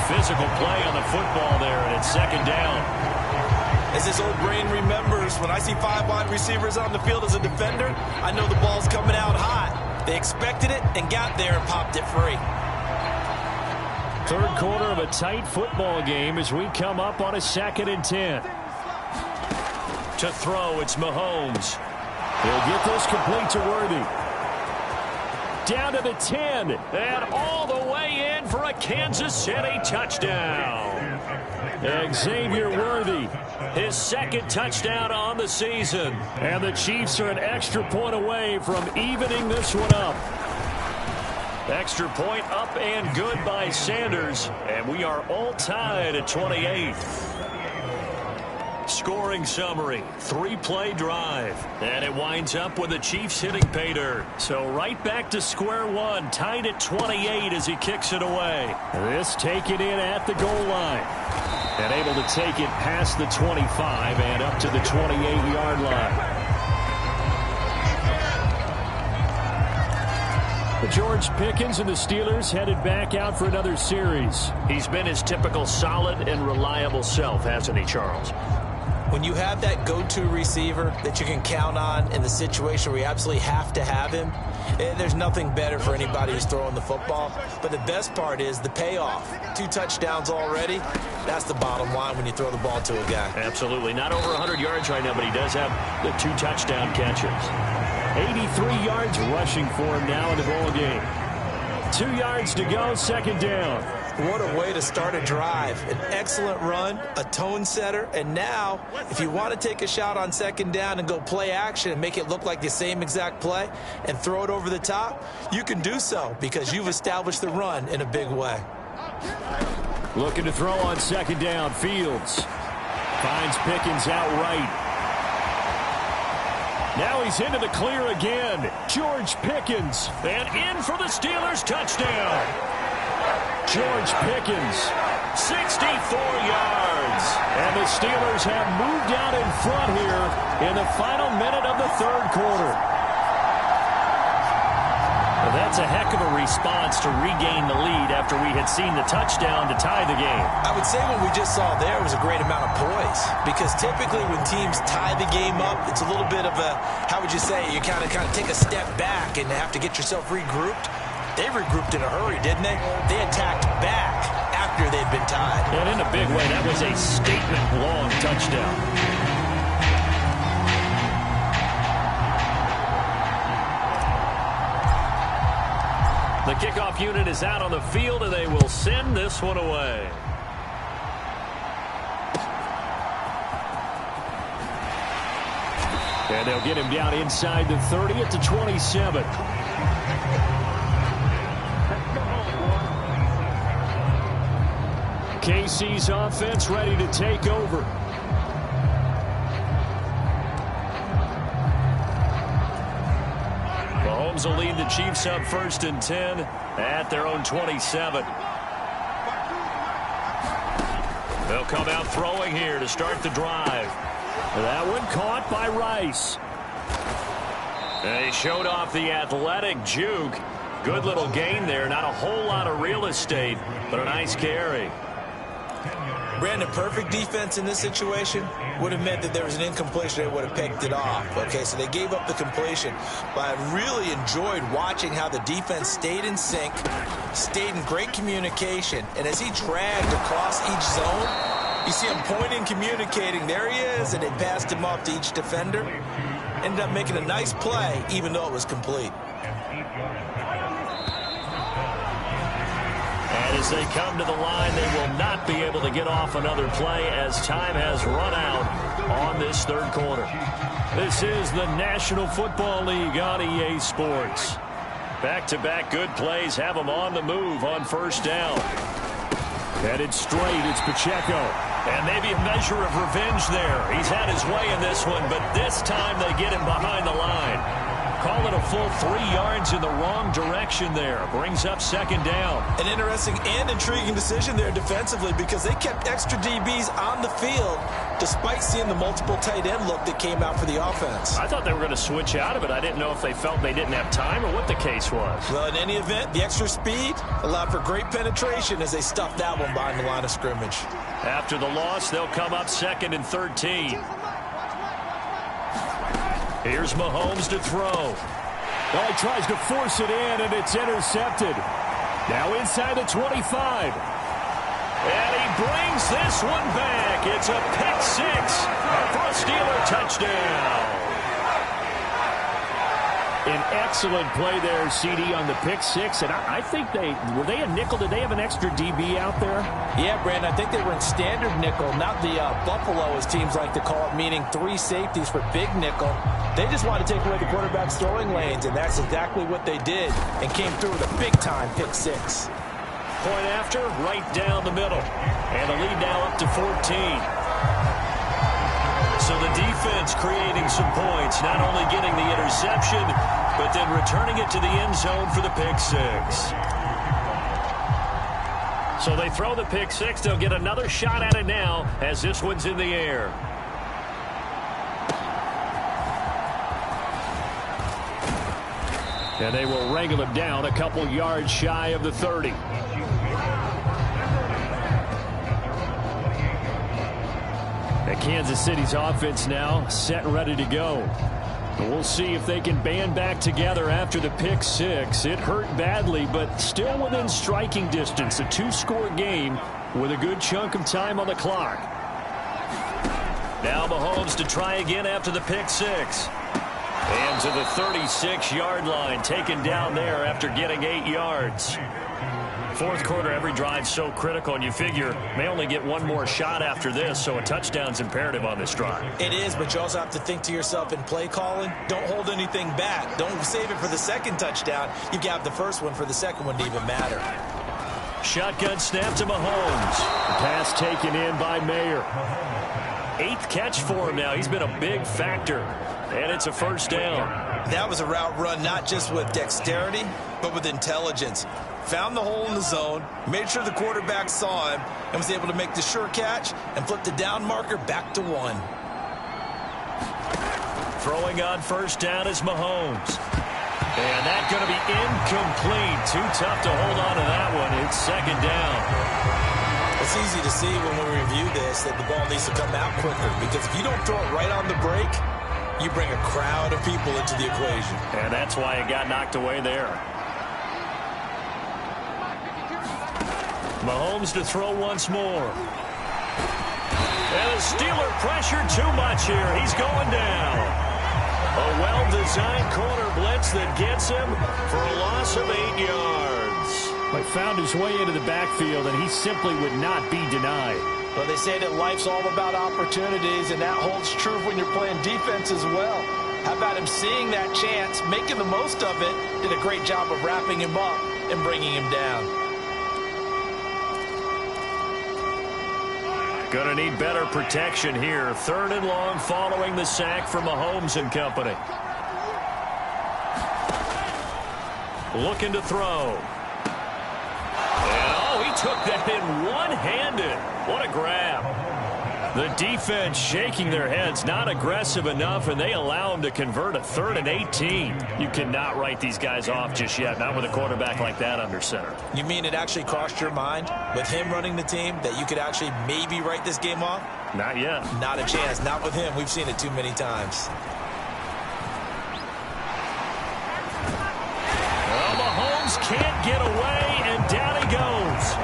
Physical play on the football there, and it's 2nd down. As his old brain remembers, when I see 5 wide receivers on the field as a defender, I know the ball's coming out hot. They expected it and got there and popped it free. Third quarter of a tight football game as we come up on a 2nd and 10. To throw, it's Mahomes. He'll get this complete to Worthy. Down to the 10. And all the way in for a Kansas City touchdown. Xavier Worthy. His 2nd touchdown on the season. And the Chiefs are an extra point away from evening this one up. Extra point up and good by Sanders. And we are all tied at 28. scoring summary. 3-play drive. And it winds up with the Chiefs hitting pay dirt. So right back to square one. Tied at 28 as he kicks it away. This taken in at the goal line. And able to take it past the 25 and up to the 28-yard line. George Pickens and the Steelers headed back out for another series. He's been his typical solid and reliable self, hasn't he, Charles? When you have that go-to receiver that you can count on in the situation where you absolutely have to have him, there's nothing better for anybody who's throwing the football. But the best part is the payoff. 2 touchdowns already. That's the bottom line when you throw the ball to a guy. Absolutely. Not over 100 yards right now, but he does have the 2 touchdown catches. 83 yards rushing for him now in the ball game. 2 yards to go, second down. What a way to start a drive. An excellent run, a tone setter, and now if you want to take a shot on second down and go play action and make it look like the same exact play and throw it over the top, you can do so because you've established the run in a big way. Looking to throw on second down. Fields finds Pickens outright. Now he's into the clear again. George Pickens. And in for the Steelers, touchdown. George Pickens. 64 yards. And the Steelers have moved out in front here in the final minute of the third quarter. Well, that's a heck of a response to regain the lead after we had seen the touchdown to tie the game. I would say what we just saw there was a great amount of poise because typically when teams tie the game up, it's a little bit of a, how would you say, you kind of take a step back and have to get yourself regrouped. They regrouped in a hurry, didn't they? They attacked back after they'd been tied. And in a big way, that was a statement-long touchdown. The kickoff unit is out on the field, and they will send this one away. And they'll get him down inside the 30 at the 27. KC's offense ready to take over. Mahomes will lead the Chiefs up 1st and 10 at their own 27. They'll come out throwing here to start the drive. That one caught by Rice. They showed off the athletic juke. Good little gain there. Not a whole lot of real estate, but a nice carry. Brandon, perfect defense in this situation would have meant that there was an incompletion. They would have picked it off. Okay, so they gave up the completion. But I really enjoyed watching how the defense stayed in sync, stayed in great communication. And as he dragged across each zone, you see him pointing, communicating. There he is, and they passed him off to each defender. Ended up making a nice play, even though it was complete. And as they come to the line, they will not be able to get off another play as time has run out on this third quarter. This is the National Football League on EA Sports. Back-to-back good plays have them on the move on first down. Headed straight, it's Pacheco. And maybe a measure of revenge there. He's had his way in this one, but this time they get him behind the line. Call it a full 3 yards in the wrong direction there. Brings up second down. An interesting and intriguing decision there defensively because they kept extra DBs on the field despite seeing the multiple tight end look that came out for the offense. I thought they were going to switch out of it. I didn't know if they felt they didn't have time or what the case was. Well, in any event, the extra speed allowed for great penetration as they stuffed that one behind the line of scrimmage. After the loss, they'll come up 2nd and 13. Here's Mahomes to throw. Well, he tries to force it in, and it's intercepted. Now inside the 25. And he brings this one back. It's a pick six for a Steeler touchdown. An excellent play there, CD, on the pick six. And I think were they a nickel? Did they have an extra DB out there? Yeah, Brandon, I think they were in standard nickel, not the Buffalo, as teams like to call it, meaning 3 safeties for big nickel. They just wanted to take away the quarterback's throwing lanes, and that's exactly what they did and came through with a big-time pick six. Point after, right down the middle. And the lead now up to 14. So the defense creating some points, not only getting the interception, but then returning it to the end zone for the pick six. So they throw the pick six. They'll get another shot at it now as this one's in the air. And they will wrangle him down a couple yards shy of the 30. And Kansas City's offense now set and ready to go. And we'll see if they can band back together after the pick six. It hurt badly, but still within striking distance. A two-score game with a good chunk of time on the clock. Now Mahomes to try again after the pick six. And to the 36-yard line, taken down there after getting 8 yards. Fourth quarter, every drive so critical, and you figure may only get one more shot after this, so a touchdown's imperative on this drive. It is, but you also have to think to yourself in play calling, don't hold anything back. Don't save it for the second touchdown. You got the first one for the second one to even matter. Shotgun snap to Mahomes. Pass taken in by Mayer. 8th catch for him now. He's been a big factor. And it's a first down. That was a route run not just with dexterity, but with intelligence. Found the hole in the zone, made sure the quarterback saw him, and was able to make the sure catch and flip the down marker back to 1. Throwing on first down is Mahomes. And that's going to be incomplete. Too tough to hold on to that one. It's second down. It's easy to see when we review this that the ball needs to come out quicker, because if you don't throw it right on the break, you bring a crowd of people into the equation. And that's why it got knocked away there. Mahomes to throw once more. And the Steeler pressure too much here. He's going down. A well-designed corner blitz that gets him for a loss of 8 yards. But found his way into the backfield, and he simply would not be denied. Well, they say that life's all about opportunities, and that holds true when you're playing defense as well. How about him seeing that chance, making the most of it, did a great job of wrapping him up and bringing him down. Gonna need better protection here. 3rd and long following the sack from Mahomes and company. Looking to throw. And oh, he took that in one-handed. What a grab. The defense shaking their heads, not aggressive enough, and they allow him to convert a 3rd and 18. You cannot write these guys off just yet, not with a quarterback like that under center. You mean it actually crossed your mind with him running the team that you could actually maybe write this game off? Not yet. Not a chance. Not with him. We've seen it too many times. Well, Mahomes can't get away, and down he goes.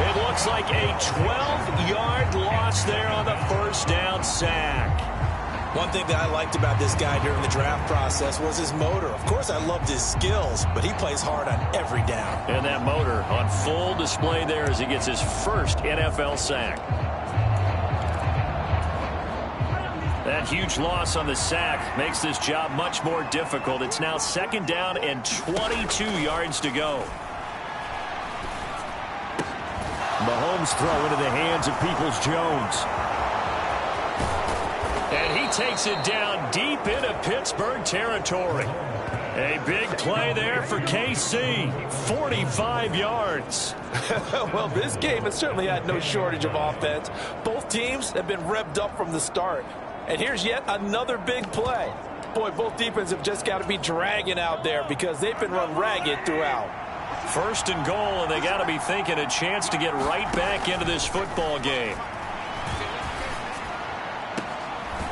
It looks like a 12-yard loss there on the first down sack. One thing that I liked about this guy during the draft process was his motor. Of course, I loved his skills, but he plays hard on every down. And that motor on full display there as he gets his first NFL sack. That huge loss on the sack makes this job much more difficult. It's now 2nd down and 22 yards to go. Mahomes throw into the hands of Peoples-Jones. And he takes it down deep into Pittsburgh territory. A big play there for KC. 45 yards. Well, this game has certainly had no shortage of offense. Both teams have been revved up from the start. And here's yet another big play. Boy, both defenses have just got to be dragging out there because they've been run ragged throughout. 1st and goal, and they got to be thinking a chance to get right back into this football game.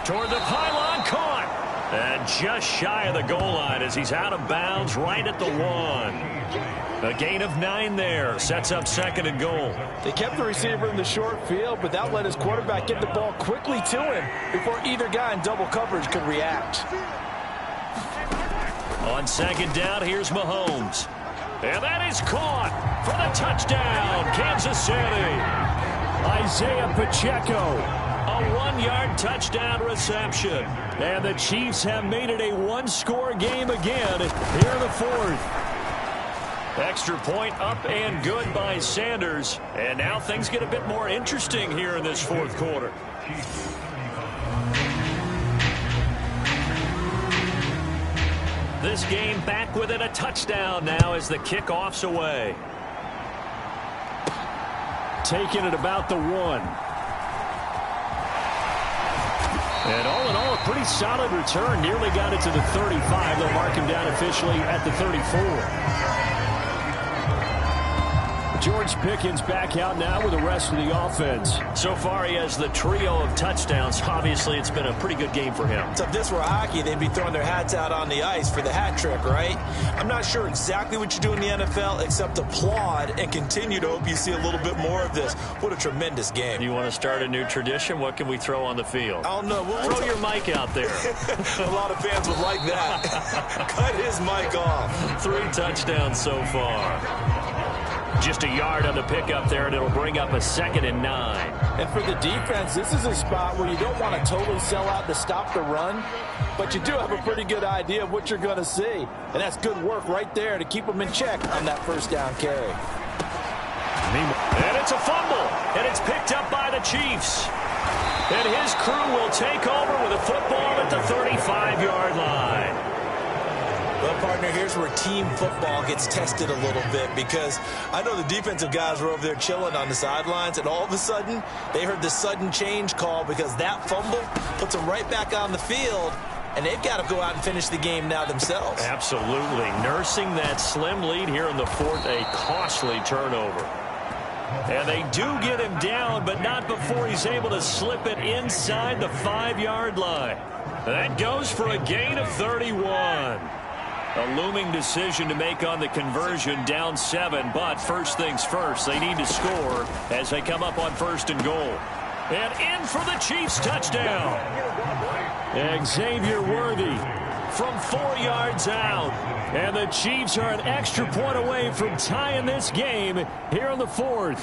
Toward the pylon, caught. And just shy of the goal line as he's out of bounds right at the 1. A gain of 9 there. Sets up 2nd and goal. They kept the receiver in the short field, but that let his quarterback get the ball quickly to him before either guy in double coverage could react. On 2nd down, here's Mahomes. And that is caught for the touchdown, Kansas City. Isaiah Pacheco. A 1-yard touchdown reception. And the Chiefs have made it a one-score game again here in the 4th. Extra point up and good by Sanders. And now things get a bit more interesting here in this 4th quarter. This game back within a touchdown now as the kickoff's away. Taking it about the 1. And all in all, a pretty solid return. Nearly got it to the 35. They'll mark him down officially at the 34. George Pickens back out now with the rest of the offense. So far, he has the trio of touchdowns. Obviously, it's been a pretty good game for him. So if this were hockey, they'd be throwing their hats out on the ice for the hat trick, right? I'm not sure exactly what you do in the NFL except applaud and continue to hope you see a little bit more of this. What a tremendous game. You want to start a new tradition? What can we throw on the field? I don't know. Throw your mic out there. A lot of fans would like that. Cut his mic off. 3 touchdowns so far. Just a yard on the pickup there, and it'll bring up a 2nd and 9. And for the defense, this is a spot where you don't want to totally sell out to stop the run, but you do have a pretty good idea of what you're going to see. And that's good work right there to keep them in check on that first down carry. And it's a fumble, and it's picked up by the Chiefs. And his crew will take over with a football at the 35-yard line. Well, partner, here's where team football gets tested a little bit because I know the defensive guys were over there chilling on the sidelines, and all of a sudden they heard the sudden change call because that fumble puts them right back on the field, and they've got to go out and finish the game now themselves. Absolutely. Nursing that slim lead here in the 4th, a costly turnover. And they do get him down, but not before he's able to slip it inside the 5-yard line. That goes for a gain of 31. A looming decision to make on the conversion, down 7, but first things first, they need to score as they come up on 1st and goal. And in for the Chiefs touchdown. Xavier Worthy from 4 yards out. And the Chiefs are an extra point away from tying this game here in the 4th.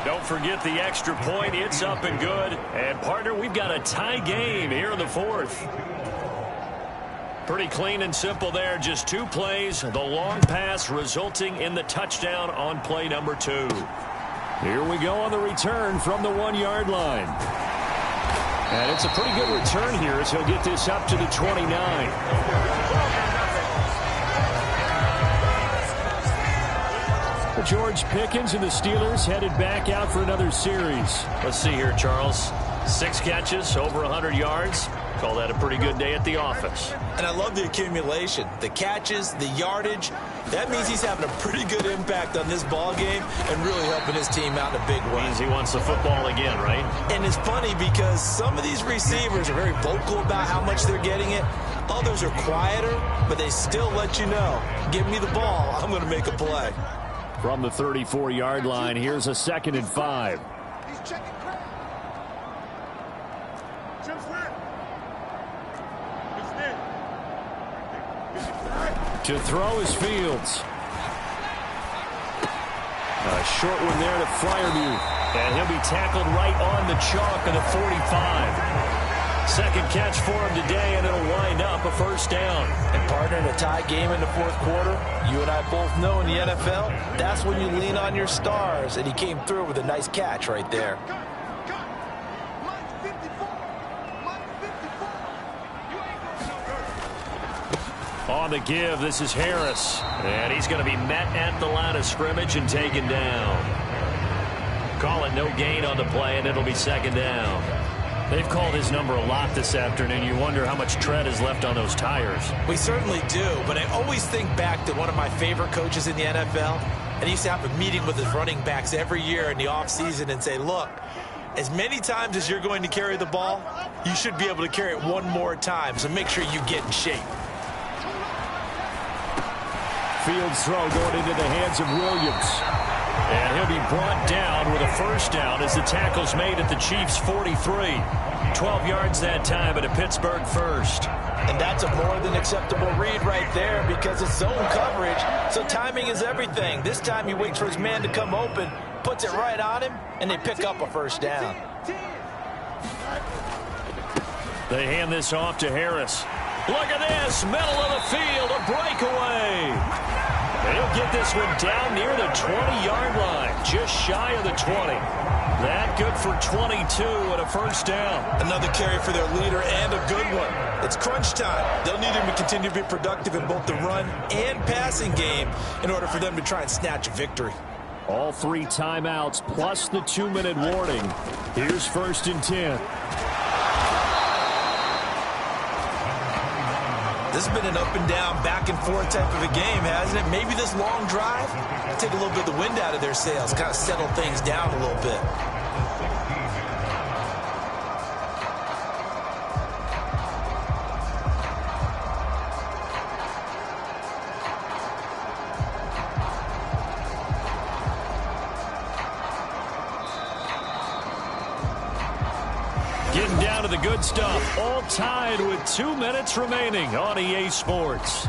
Don't forget the extra point. It's up and good. And, partner, we've got a tie game here in the 4th. Pretty clean and simple there. Just 2 plays. The long pass resulting in the touchdown on play number 2. Here we go on the return from the 1-yard line. And it's a pretty good return here as he'll get this up to the 29. George Pickens and the Steelers headed back out for another series. Let's see here, Charles. 6 catches, over 100 yards. Call that a pretty good day at the office. And I love the accumulation, the catches, the yardage. That means he's having a pretty good impact on this ball game and really helping his team out in a big way. Means he wants the football again, right? And it's funny because some of these receivers are very vocal about how much they're getting it. Others are quieter, but they still let you know, give me the ball, I'm going to make a play. From the 34-yard line, here's a 2nd and 5. To throw is Fields. A short one there to Freiermuth. And he'll be tackled right on the chalk of the 45. Second catch for him today, and it'll wind up a 1st down. And partner, in a tie game in the 4th quarter, you and I both know in the NFL, that's when you lean on your stars, and he came through with a nice catch right there. On the give, this is Harris. And he's going to be met at the line of scrimmage and taken down. Call it no gain on the play, and it'll be 2nd down. They've called his number a lot this afternoon. You wonder how much tread is left on those tires. We certainly do, but I always think back to one of my favorite coaches in the NFL. And he used to have a meeting with his running backs every year in the offseason and say, look, as many times as you're going to carry the ball, you should be able to carry it one more time, so make sure you get in shape. Fields throw going into the hands of Williams. And he'll be brought down with a 1st down as the tackle's made at the Chiefs' 43. 12 yards that time at a Pittsburgh 1st. And that's a more than acceptable read right there because it's zone coverage, so timing is everything. This time he waits for his man to come open, puts it right on him, and they pick up a 1st down. They hand this off to Harris. Look at this, middle of the field, a breakaway. He'll get this one down near the 20-yard line, just shy of the 20. That good for 22 and a first down. Another carry for their leader and a good one. It's crunch time. They'll need him to continue to be productive in both the run and passing game in order for them to try and snatch a victory. All 3 timeouts plus the 2-minute warning. Here's 1st and 10. This has been an up and down, back and forth type of a game, hasn't it? Maybe this long drive take a little bit of the wind out of their sails, kind of settle things down a little bit. Getting down to the good stuff, all tied with 2 minutes remaining on EA Sports.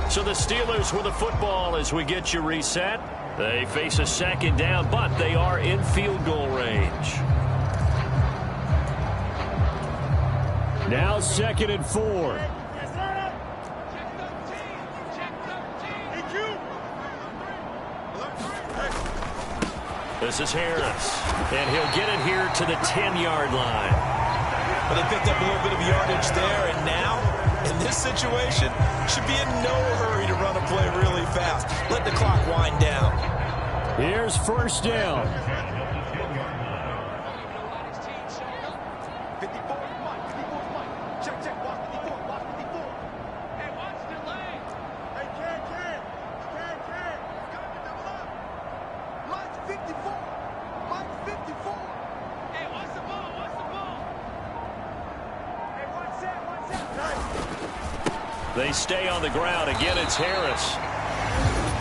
So the Steelers with the football as we get you reset. They face a 2nd down, but they are in field goal range. Now 2nd and 4. This is Harris, and he'll get it here to the 10-yard line. But they picked up a little bit of yardage there, and now, in this situation, should be in no hurry to run a play really fast. Let the clock wind down. Here's 1st down. They stay on the ground. Again, it's Harris.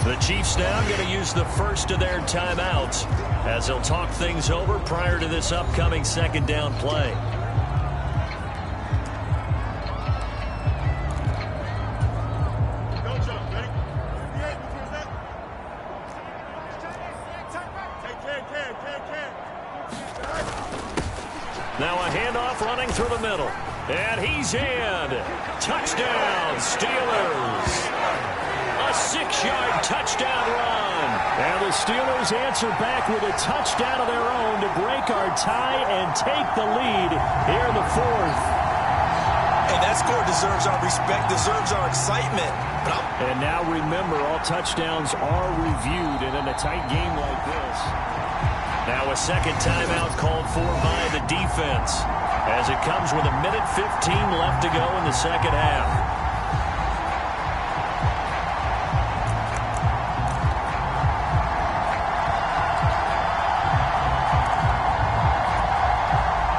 The Chiefs now going to use the first of their timeouts as they'll talk things over prior to this upcoming 2nd down play. Now a handoff running through the middle. And he's in. Touchdown, Steelers. A 6-yard touchdown run. And the Steelers answer back with a touchdown of their own to break our tie and take the lead here in the 4th. Hey, that score deserves our respect, deserves our excitement. And now remember, all touchdowns are reviewed, and in a tight game like this. Now a 2nd timeout called for by the defense as it comes with 1:15 left to go in the 2nd half.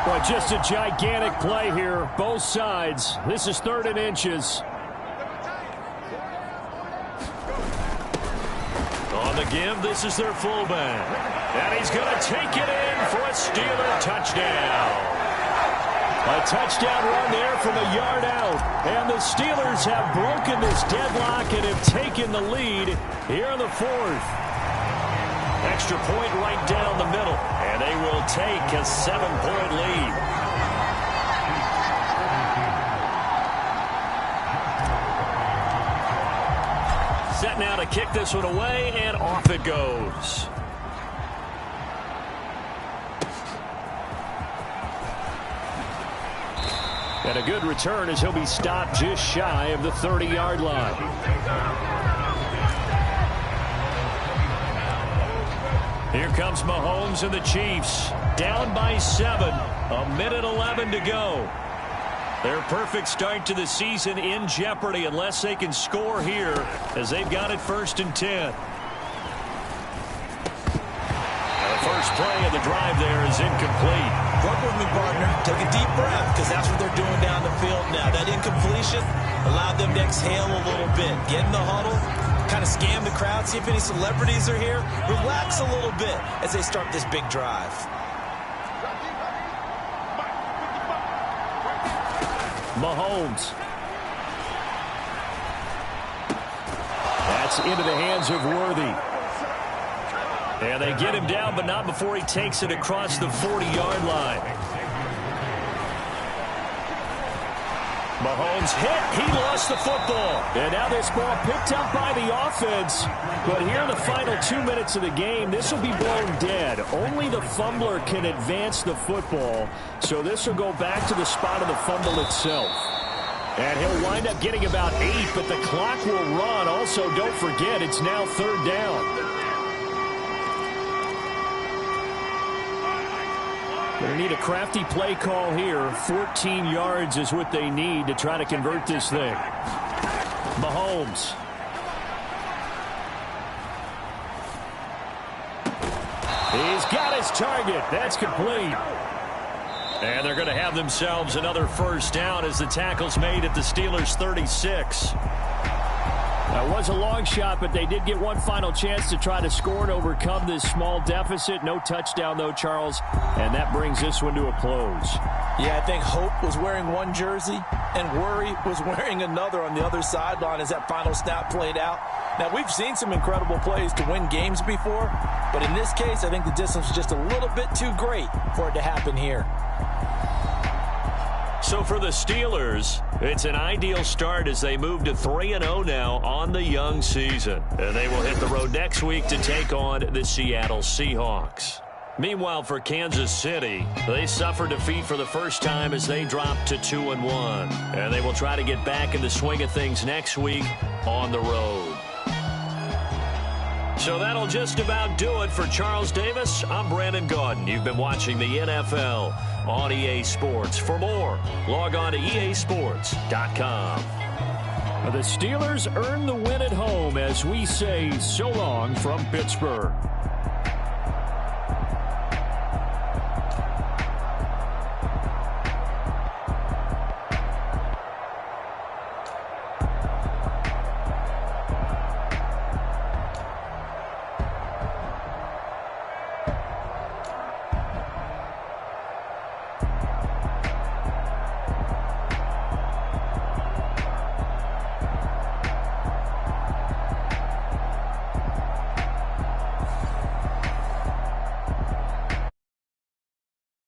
Boy, just a gigantic play here, both sides. This is 3rd and inches. On the give, this is their fullback. And he's going to take it in for a Steeler touchdown. A touchdown run there from a yard out. And the Steelers have broken this deadlock and have taken the lead here in the 4th. Extra point right down the middle. And they will take a 7-point lead. Set now to kick this one away, and off it goes. And a good return as he'll be stopped just shy of the 30-yard line. Here comes Mahomes and the Chiefs. Down by 7. 1:11 to go. Their perfect start to the season in jeopardy unless they can score here as they've got it 1st and 10. The first play of the drive there is incomplete. Work with me, partner. Take a deep breath because that's what they're doing down the field now. That incompletion allowed them to exhale a little bit. Get in the huddle, kind of scan the crowd, see if any celebrities are here. Relax a little bit as they start this big drive. Mahomes. That's into the hands of Worthy. And they get him down, but not before he takes it across the 40-yard line. Mahomes hit. He lost the football. And now this ball picked up by the offense. But here in the final 2 minutes of the game, this will be blown dead. Only the fumbler can advance the football. So this will go back to the spot of the fumble itself. And he'll wind up getting about 8, but the clock will run. Also, don't forget, it's now 3rd down. Going to need a crafty play call here. 14 yards is what they need to try to convert this thing. Mahomes. He's got his target. That's complete. And they're going to have themselves another first down as the tackle's made at the Steelers' 36. That was a long shot, but they did get one final chance to try to score and overcome this small deficit. No touchdown, though, Charles, and that brings this one to a close. Yeah, I think hope was wearing one jersey and worry was wearing another on the other sideline as that final snap played out. Now, we've seen some incredible plays to win games before, but in this case, I think the distance was just a little bit too great for it to happen here. So for the Steelers, it's an ideal start as they move to 3-0 now on the young season. And they will hit the road next week to take on the Seattle Seahawks. Meanwhile, for Kansas City, they suffered defeat for the first time as they dropped to 2-1. And they will try to get back in the swing of things next week on the road. So that'll just about do it for Charles Davis. I'm Brandon Gaudin. You've been watching the NFL on EA Sports. For more, log on to easports.com. The Steelers earn the win at home as we say so long from Pittsburgh.